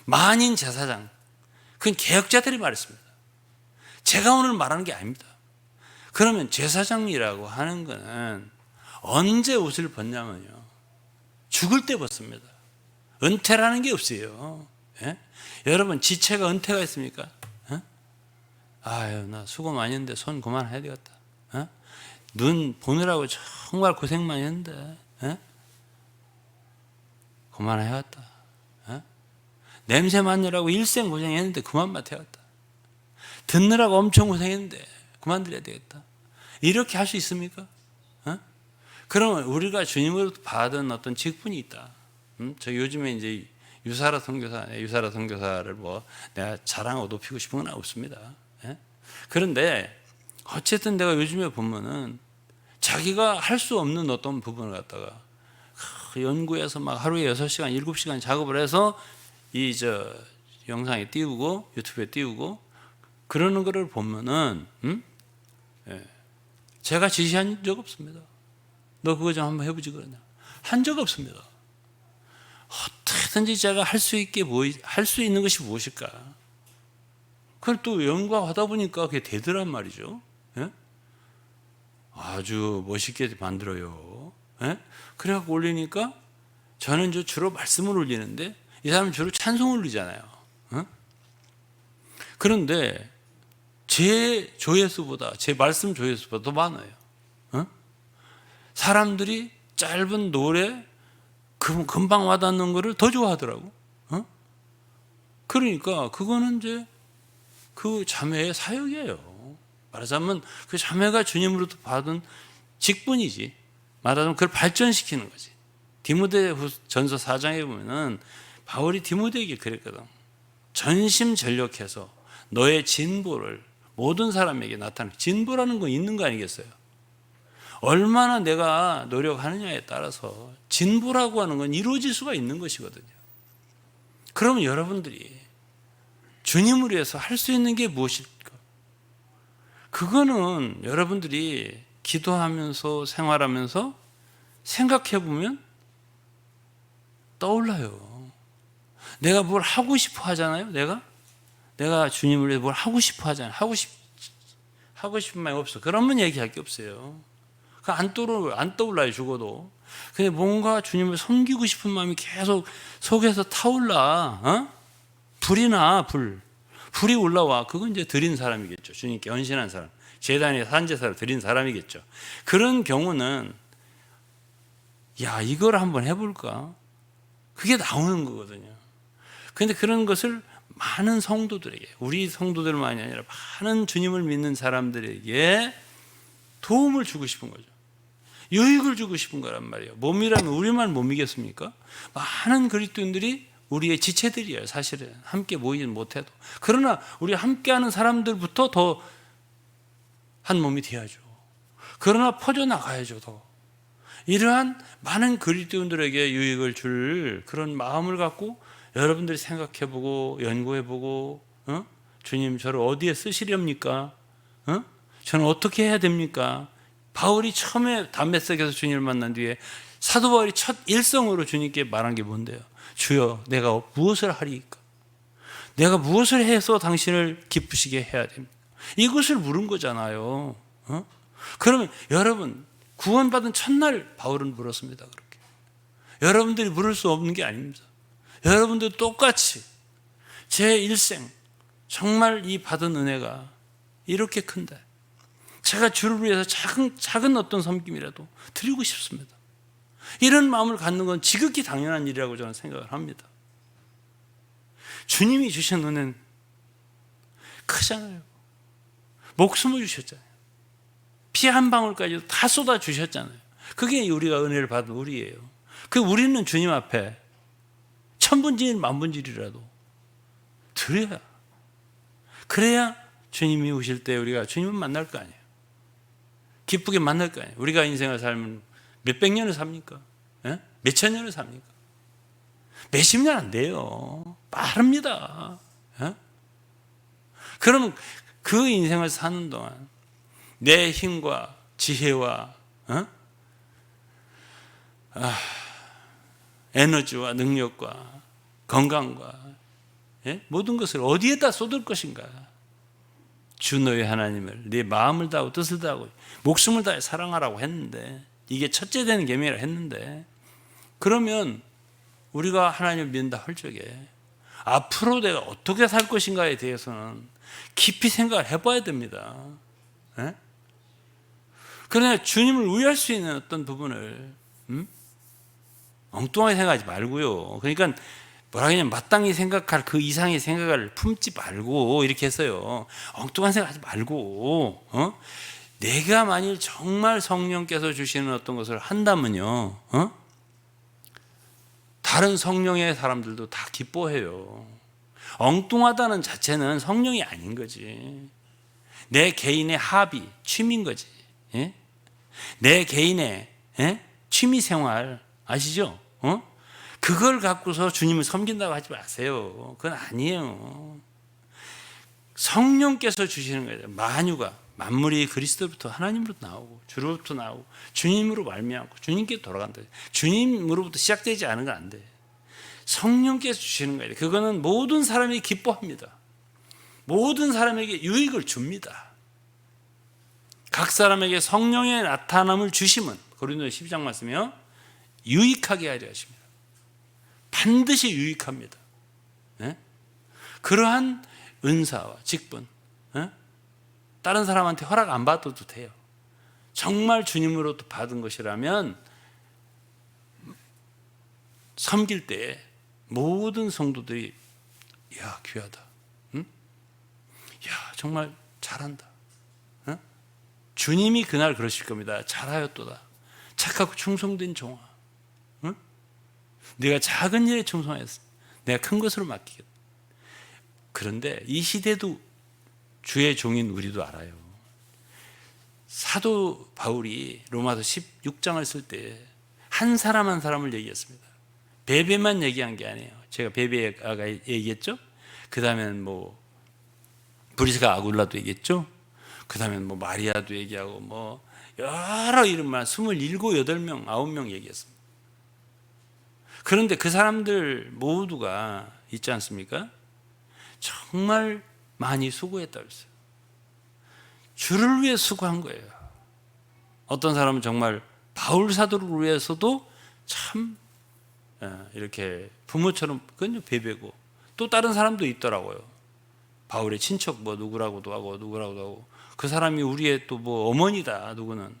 만인 제사장, 그건 개혁자들이 말했습니다. 제가 오늘 말하는 게 아닙니다. 그러면 제사장이라고 하는 거는 언제 옷을 벗냐면요, 죽을 때 벗습니다. 은퇴라는 게 없어요. 예? 여러분 지체가 은퇴가 있습니까? 아유 나 수고 많이 했는데 손 그만해야 되겠다. 눈 보느라고 정말 고생 많이 했는데 그만해야겠다. 냄새 맡느라고 일생 고생했는데 그만 맡아야겠다. 듣느라고 엄청 고생했는데 그만들어야 되겠다. 이렇게 할 수 있습니까? 그러면 우리가 주님으로부터 받은 어떤 직분이 있다. 저 요즘에 이제 유사라 선교사를 뭐 내가 자랑하고 높이고 싶은 건 없습니다. 그런데 어쨌든 내가 요즘에 보면은 자기가 할 수 없는 어떤 부분을 갖다가 연구해서 막 하루에 6시간, 7시간 작업을 해서 이 영상에 띄우고 유튜브에 띄우고 그러는 거를 보면은 제가 지시한 적 없습니다. 너 그거 좀 한번 해보지 그러냐? 한 적 없습니다. 어떻게든지 제가 할 수 있게 할 수 있는 것이 무엇일까? 그걸 또 연구하다 보니까 그게 되더란 말이죠. 예? 아주 멋있게 만들어요. 예? 그래갖고 올리니까 저는 주로 말씀을 올리는데 이 사람은 주로 찬송을 올리잖아요. 예? 그런데 제 조회수보다, 제 말씀 조회수보다 더 많아요. 예? 사람들이 짧은 노래 금방 와닿는 거를 더 좋아하더라고. 그러니까 그거는 이제 그 자매의 사역이에요. 말하자면 그 자매가 주님으로부터 받은 직분이지. 말하자면 그걸 발전시키는 거지. 디모데전서 4장에 보면은 바울이 디모데에게 그랬거든. 전심전력해서 너의 진보를 모든 사람에게 나타내. 진보라는 건 있는 거 아니겠어요? 얼마나 내가 노력하느냐에 따라서 진보라고 하는 건 이루어질 수가 있는 것이거든요. 그러면 여러분들이 주님을 위해서 할 수 있는 게 무엇일까? 그거는 여러분들이 기도하면서 생활하면서 생각해 보면 떠올라요. 내가 뭘 하고 싶어 하잖아요. 내가 주님을 위해 뭘 하고 싶어 하잖아요. 하고 싶은 마음이 없어. 그러면 얘기할 게 없어요. 안 떠올라요, 죽어도. 근데 뭔가 주님을 섬기고 싶은 마음이 계속 속에서 타올라. 불이 나, 불이 올라와. 그건 이제 드린 사람이겠죠. 주님께 헌신한 사람. 제단에 산제사를 드린 사람이겠죠. 그런 경우는 야, 이걸 한번 해볼까? 그게 나오는 거거든요. 그런데 그런 것을 많은 성도들에게, 우리 성도들만이 아니라 많은 주님을 믿는 사람들에게 도움을 주고 싶은 거죠. 유익을 주고 싶은 거란 말이에요. 몸이라면 우리만 몸이겠습니까? 많은 그리스도인들이 우리의 지체들이에요. 사실은 함께 모이진 못해도. 그러나 우리 함께하는 사람들부터 더 한 몸이 되어야죠. 그러나 퍼져나가야죠. 더. 이러한 많은 그리스도인들에게 유익을 줄 그런 마음을 갖고 여러분들이 생각해보고 연구해보고, 주님 저를 어디에 쓰시렵니까? 저는 어떻게 해야 됩니까? 바울이 처음에 담메색에서 주님을 만난 뒤에 사도 바울이 첫 일성으로 주님께 말한 게 뭔데요? 주여, 내가 무엇을 하리이까? 내가 무엇을 해서 당신을 기쁘시게 해야 됩니까? 이것을 물은 거잖아요. 그러면 여러분, 구원받은 첫날 바울은 물었습니다. 그렇게. 여러분들이 물을 수 없는 게 아닙니다. 여러분들 똑같이 제 일생 정말 이 받은 은혜가 이렇게 큰데 제가 주를 위해서 작은 어떤 섬김이라도 드리고 싶습니다. 이런 마음을 갖는 건 지극히 당연한 일이라고 저는 생각을 합니다. 주님이 주신 은혜는 크잖아요. 목숨을 주셨잖아요. 피 한 방울까지도 다 쏟아 주셨잖아요. 그게 우리가 은혜를 받은 우리예요. 그 우리는 주님 앞에 천분지일 만분지일이라도 드려야, 그래야 주님이 오실 때 우리가 주님을 만날 거 아니에요. 기쁘게 만날 거 아니에요. 우리가 인생을 살면 몇백 년을 삽니까? 몇천 년을 삽니까? 몇십 년 안 돼요. 빠릅니다. 그러면 그 인생을 사는 동안 내 힘과 지혜와 에너지와 능력과 건강과 모든 것을 어디에다 쏟을 것인가? 주 너의 하나님을 네 마음을 다하고 뜻을 다하고 목숨을 다해 사랑하라고 했는데, 이게 첫째 되는 계명이라 했는데, 그러면 우리가 하나님을 믿는다 할 적에 앞으로 내가 어떻게 살 것인가에 대해서는 깊이 생각을 해봐야 됩니다. 그러나 주님을 위할 수 있는 어떤 부분을 엉뚱하게 생각하지 말고요. 그러니까 뭐라 그러냐면 마땅히 생각할 그 이상의 생각을 품지 말고, 이렇게 해서요, 엉뚱한 생각하지 말고, 내가 만일 정말 성령께서 주시는 어떤 것을 한다면요, 다른 성령의 사람들도 다 기뻐해요. 엉뚱하다는 자체는 성령이 아닌 거지. 내 개인의 합의, 취미인 거지. 내 개인의 취미 생활 아시죠? 그걸 갖고서 주님을 섬긴다고 하지 마세요. 그건 아니에요. 성령께서 주시는 거예요. 만유가, 만물이 그리스도부터 하나님으로부터 나오고 주로부터 나오고 주님으로 말미암고 주님께 돌아간다. 주님으로부터 시작되지 않은 건 안 돼. 성령께서 주시는 거예요. 그거는 모든 사람이 기뻐합니다. 모든 사람에게 유익을 줍니다. 각 사람에게 성령의 나타남을 주심은 고린도서 12장 말씀이요, 유익하게 하려 하십니다. 반드시 유익합니다. 그러한 은사와 직분, 다른 사람한테 허락 안 받아도 돼요. 정말 주님으로부터 받은 것이라면 섬길 때에 모든 성도들이 야, 귀하다. 야, 정말 잘한다. 주님이 그날 그러실 겁니다. 잘하였도다. 착하고 충성된 종아. 네가 작은 일에 충성했어. 내가 큰 것으로 맡기겠다. 그런데 이 시대도 주의 종인 우리도 알아요. 사도 바울이 로마서 16장을 쓸 때 한 사람 한 사람을 얘기했습니다. 베베만 얘기한 게 아니에요. 제가 베베가 얘기했죠. 그 다음엔 뭐 브리스가 아굴라도 얘기했죠. 그 다음엔 뭐 마리아도 얘기하고 뭐 여러 이름만 27, 8명, 9명 얘기했습니다. 그런데 그 사람들 모두가 있지 않습니까? 정말 많이 수고했다고 했어요. 주를 위해 수고한 거예요. 어떤 사람은 정말 바울 사도를 위해서도 참 이렇게 부모처럼 그건 베베고, 또 다른 사람도 있더라고요. 바울의 친척 뭐 누구라고도 하고 누구라고도 하고, 그 사람이 우리의 또 뭐 어머니다. 누구는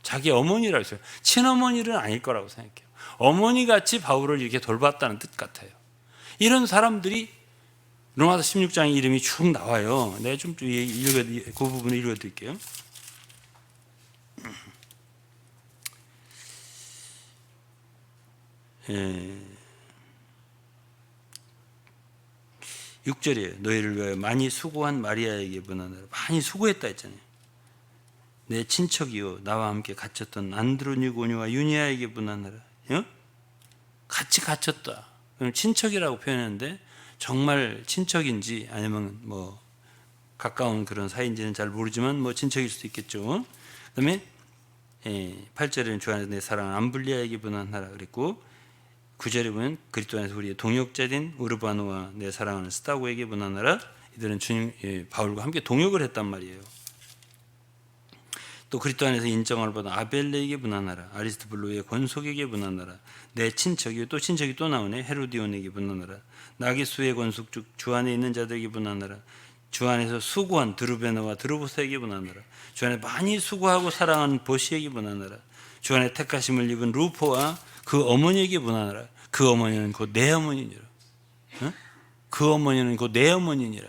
자기 어머니라고 했어요. 친어머니는 아닐 거라고 생각해요. 어머니같이 바울을 이렇게 돌봤다는 뜻 같아요. 이런 사람들이 로마서 16장의 이름이 쭉 나와요. 내가 좀 그 부분을 읽어드릴게요. 6절이에요. 너희를 위하여 많이 수고한 마리아에게 문안하라. 많이 수고했다 했잖아요. 내 친척이요 나와 함께 갇혔던 안드로니고니와 유니아에게 문안하라. 같이 갇혔다. 그럼 친척이라고 표현했는데 정말 친척인지 아니면 뭐 가까운 그런 사이인지는 잘 모르지만 뭐 친척일 수도 있겠죠. 그다음에 8절에는 주 안에서 내 사랑하는 암블리아에게 문안하라 그랬고 9절에 보면 그리스도 안에서 우리의 동역자인 우르바노와 내 사랑하는 스타고에게 문안하라. 이들은 주님 바울과 함께 동역을 했단 말이에요. 또 그리스도 안에서 인정을 받은 아벨레에게 문안하라. 아리스토블로의 권속에게 문안하라. 내 친척이 또 친척이 또 나오네. 헤로디온에게 문안하라. 나기수의 권속 중 주 안에 있는 자들에게 문안하라. 주 안에서 수고한 드루베나와 드루보사에게 문안하라. 주 안에 많이 수고하고 사랑하는 보시에게 문안하라. 주 안에 택하심을 입은 루포와 그 어머니에게 문안하라. 그 어머니는 곧 내 어머니니라. 그 어머니는 곧 내 어머니니라.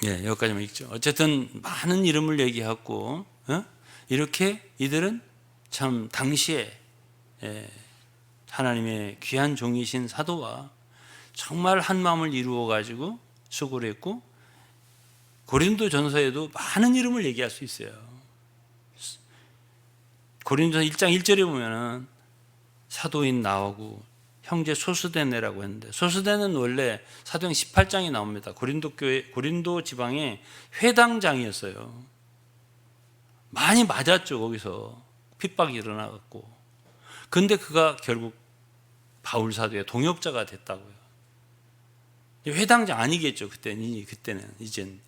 여기까지만 읽죠. 어쨌든 많은 이름을 얘기하고 이렇게 이들은 참 당시에 하나님의 귀한 종이신 사도와 정말 한 마음을 이루어 가지고 수고를 했고 고린도 전서에도 많은 이름을 얘기할 수 있어요. 고린도서 1장 1절에 보면은 사도인 나오고 형제 소스데네라고 했는데 소스데는 원래 사도행 18장에 나옵니다. 고린도 지방의 회당장이었어요. 많이 맞았죠. 거기서 핍박이 일어나갖고. 근데 그가 결국 바울 사도의 동역자가 됐다고요. 회당장 아니겠죠. 그때는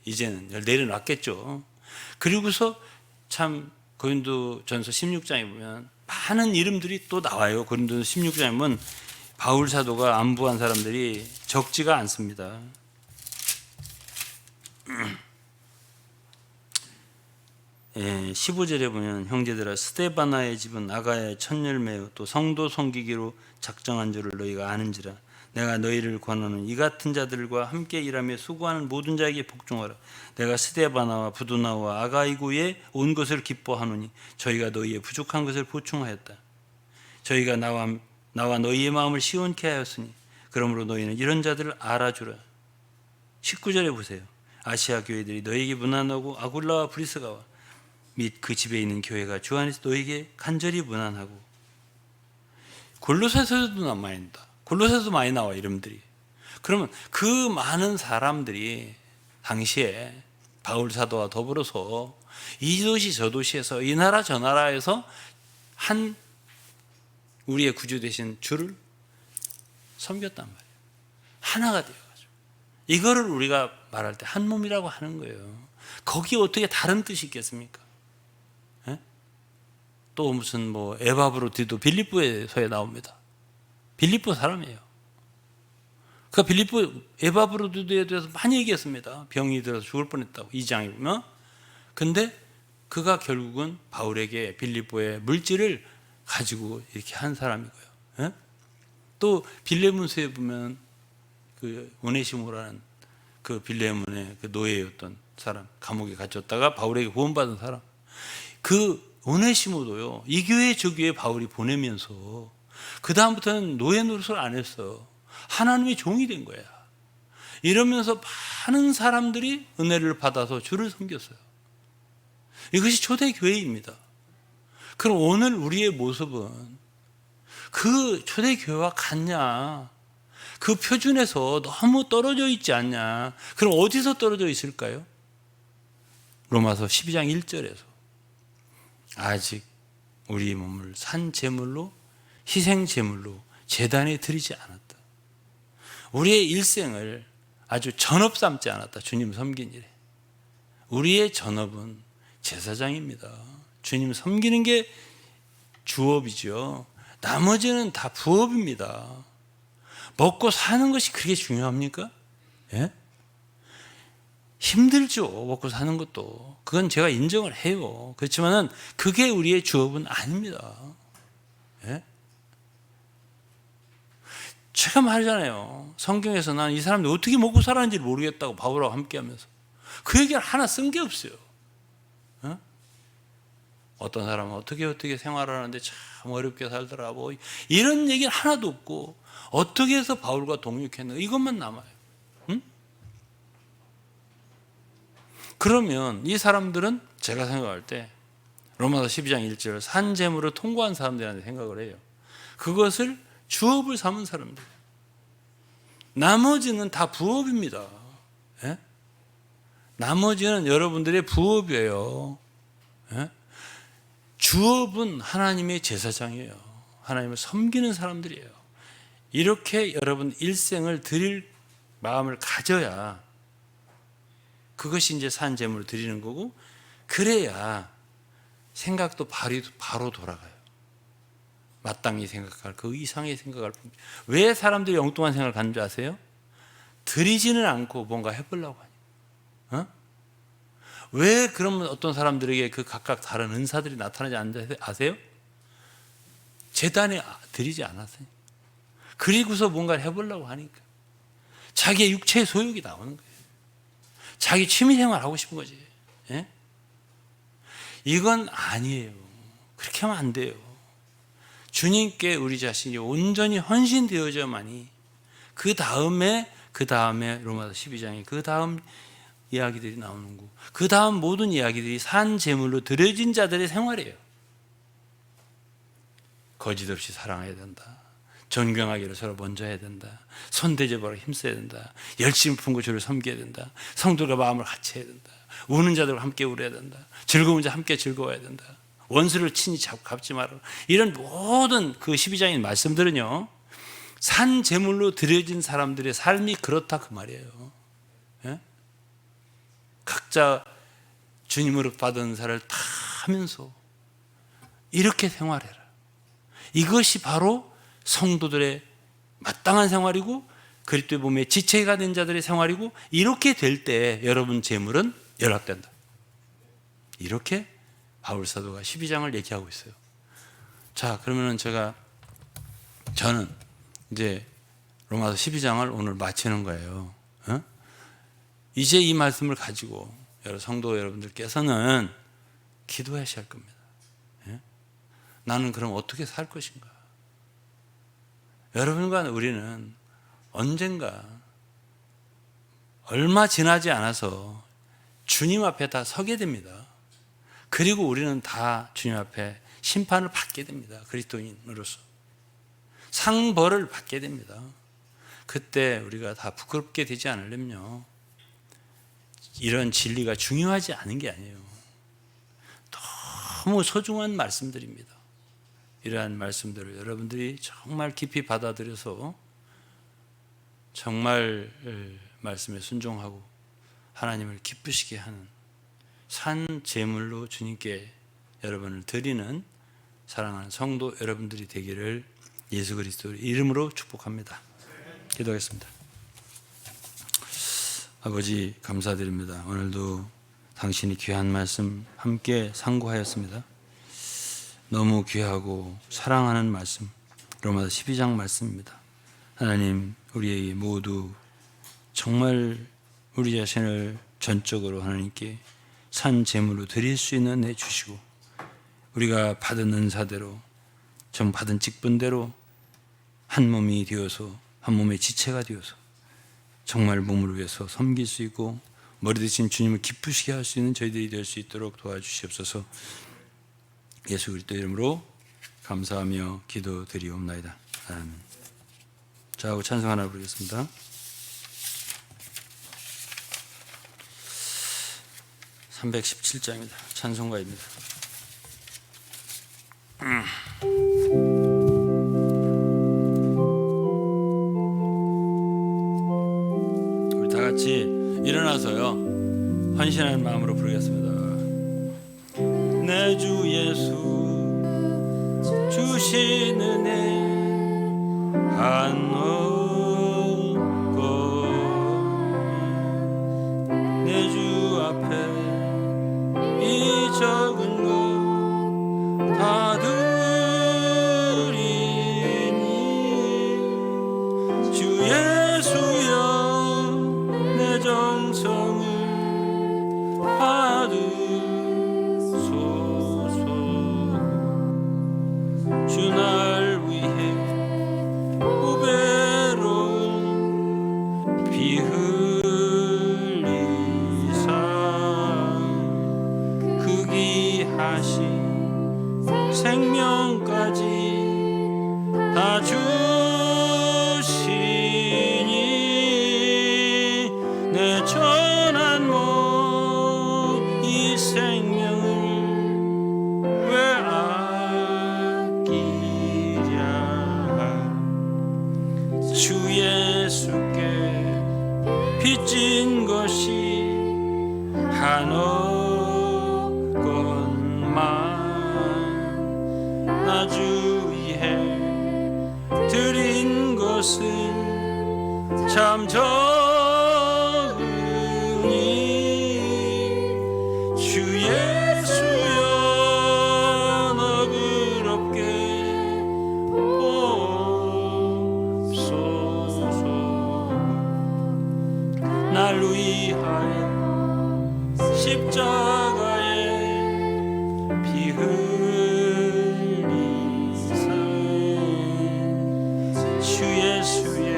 이제는 내려놨겠죠. 그리고서 참 고린도전서 16장에 보면 많은 이름들이 또 나와요. 고린도전서 16장에 보면 바울 사도가 안부한 사람들이 적지가 않습니다. 15절에 보면 형제들아 스데바나의 집은 아가야의 첫 열매요 또 성도 섬기기로 작정한 줄을 너희가 아는지라. 내가 너희를 권하는 이 같은 자들과 함께 일하며 수고하는 모든 자에게 복종하라. 내가 스데바나와 부두나와 아가이고에 온 것을 기뻐하노니 저희가 너희의 부족한 것을 보충하였다. 저희가 나와 너희의 마음을 시원케 하였으니 그러므로 너희는 이런 자들을 알아주라. 19절에 보세요. 아시아 교회들이 너희에게 문안하고 아굴라와 브리스가와 및 그 집에 있는 교회가 주 안에서 너희에게 간절히 문안하고. 골로새서도 많이 나와 이름들이. 그러면 그 많은 사람들이 당시에 바울 사도와 더불어서 이 도시 저 도시에서 이 나라 저 나라에서 한 우리의 구주 되신 주를 섬겼단 말이에요. 하나가 되어가지고. 이거를 우리가 말할 때 한 몸이라고 하는 거예요. 거기에 어떻게 다른 뜻이 있겠습니까? 또 무슨 뭐 에바브로디도 빌립보에서에 나옵니다. 빌립보 사람이에요. 그 빌립보 에바브로디도에 대해서 많이 얘기했습니다. 병이 들어서 죽을 뻔했다고 2장에 보면. 근데 그가 결국은 바울에게 빌립보의 물질을 가지고 이렇게 한 사람이고요. 또 빌레몬서에 보면 그 오네시모라는 그 빌레몬의 그 노예였던 사람, 감옥에 갇혔다가 바울에게 구원받은 사람. 그 오네시모도요, 이 교회 저 교회 바울이 보내면서 그 다음부터는 노예 노릇을 안 했어. 하나님의 종이 된 거야. 이러면서 많은 사람들이 은혜를 받아서 주를 섬겼어요. 이것이 초대교회입니다. 그럼 오늘 우리의 모습은 그 초대교회와 같냐? 그 표준에서 너무 떨어져 있지 않냐? 그럼 어디서 떨어져 있을까요? 로마서 12장 1절에서 아직 우리 몸을 산 제물로 희생 제물로 제단에 드리지 않았다. 우리의 일생을 아주 전업 삼지 않았다. 주님 섬긴 일에. 우리의 전업은 제사장입니다. 주님 섬기는 게 주업이죠. 나머지는 다 부업입니다. 먹고 사는 것이 그렇게 중요합니까? 예? 힘들죠. 먹고 사는 것도. 그건 제가 인정을 해요. 그렇지만은 그게 우리의 주업은 아닙니다. 예? 제가 말하잖아요. 성경에서 난 이 사람들이 어떻게 먹고 살았는지 모르겠다고 바울하고 함께 하면서. 그 얘기를 하나 쓴 게 없어요. 예? 어떤 사람은 어떻게 생활을 하는데 참 어렵게 살더라, 뭐 이런 얘기는 하나도 없고 어떻게 해서 바울과 동역했는가 이것만 남아요. 응? 그러면 이 사람들은 제가 생각할 때 로마서 12장 1절 산 재물을 통고한 사람들이라는 생각을 해요. 그것을 주업을 삼은 사람들. 나머지는 다 부업입니다. 예? 나머지는 여러분들의 부업이에요. 예? 주업은 하나님의 제사장이에요. 하나님을 섬기는 사람들이에요. 이렇게 여러분 일생을 드릴 마음을 가져야 그것이 이제 산 재물을 드리는 거고, 그래야 생각도 바로 돌아가요. 마땅히 생각할 그 이상의 생각을. 왜 사람들이 엉뚱한 생각을 갖는 줄 아세요? 드리지는 않고 뭔가 해보려고 하니까. 어? 왜 그러면 어떤 사람들에게 그 각각 다른 은사들이 나타나지 않는지 아세요? 제단에 드리지 않았어요. 그리고서 뭔가를 해보려고 하니까 자기의 육체의 소욕이 나오는 거예요. 자기 취미생활 하고 싶은 거지. 예? 이건 아니에요. 그렇게 하면 안 돼요. 주님께 우리 자신이 온전히 헌신되어져야만이 그 다음에 로마서 12장에 그 다음 이야기들이 나오는 거. 그 다음 모든 이야기들이 산 제물로 드려진 자들의 생활이에요. 거짓 없이 사랑해야 된다. 존경하기를 서로 먼저 해야 된다. 손대접하러 힘써야 된다. 열심히 품고 주를 섬겨야 된다. 성도가 마음을 같이 해야 된다. 우는 자들과 함께 울어야 된다. 즐거운 자 함께 즐거워야 된다. 원수를 친히 갚지 마라. 이런 모든 그 12장의 말씀들은요, 산 제물로 드려진 사람들의 삶이 그렇다 그 말이에요. 예? 각자 주님으로 받은 은사를 다 하면서 이렇게 생활해라. 이것이 바로 성도들의 마땅한 생활이고 그리스도의 몸에 지체가 된 자들의 생활이고, 이렇게 될 때 여러분 재물은 연락된다. 이렇게 바울 사도가 12장을 얘기하고 있어요. 자, 그러면은 저는 이제 로마서 12장을 오늘 마치는 거예요. 어? 이제 이 말씀을 가지고 성도 여러분들께서는 기도하셔야 할 겁니다. 예? 나는 그럼 어떻게 살 것인가? 여러분과 우리는 언젠가 얼마 지나지 않아서 주님 앞에 다 서게 됩니다. 그리고 우리는 다 주님 앞에 심판을 받게 됩니다. 그리스도인으로서 상벌을 받게 됩니다. 그때 우리가 다 부끄럽게 되지 않으려면요, 이런 진리가 중요하지 않은 게 아니에요. 너무 소중한 말씀들입니다. 이러한 말씀들을 여러분들이 정말 깊이 받아들여서 정말 말씀에 순종하고 하나님을 기쁘시게 하는 산 제물로 주님께 여러분을 드리는 사랑하는 성도 여러분들이 되기를 예수 그리스도의 이름으로 축복합니다. 기도하겠습니다. 아버지 감사드립니다. 오늘도 당신이 귀한 말씀 함께 상고하였습니다. 너무 귀하고 사랑하는 말씀, 로마서 12장 말씀입니다. 하나님, 우리에게 모두 정말 우리 자신을 전적으로 하나님께 산 제물로 드릴 수 있는 은혜 주시고, 우리가 받은 은사대로, 정 받은 직분대로 한 몸이 되어서, 한 몸의 지체가 되어서 정말 몸을 위해서 섬길 수 있고 머리 대신 주님을 기쁘시게 할 수 있는 저희들이 될 수 있도록 도와주시옵소서. 예수 그리스도 이름으로 감사하며 기도드리옵나이다. 아멘. 자, 하고 찬송 하나 부르겠습니다. (317장입니다) 찬송가입니다. 우리 다 같이 일어나서요, 헌신하는 마음으로 부르겠습니다. 내 주 예수 주신 은혜 한없고 내 주 앞에 이 적은 것 다 드리니 주 예수여 내 정성을 받으소서. 생명까지 다 주시니 내 전한 몸 이 생명을 왜 아끼랴. 주 예수께 빚진 것이 한억건만 나 주 위해 드린 것은 참 적으니 주 예수여 너그럽게 보소서. 날 위하여 십자가에 피 흘리사 주 예수의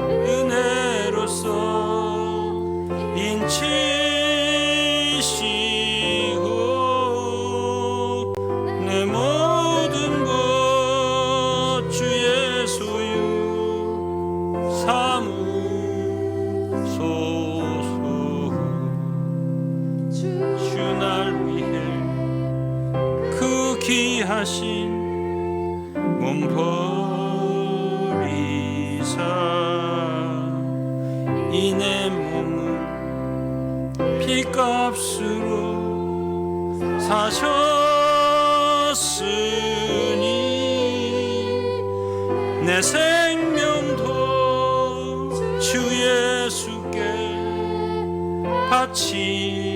은혜로서 인치시고 내 모든 것 주 예수유 삼으소서. 주 날 위해 그 귀하신 몸 버리사 이 내 몸은 피값으로 사셨으니 내 생명도 주 예수께 바치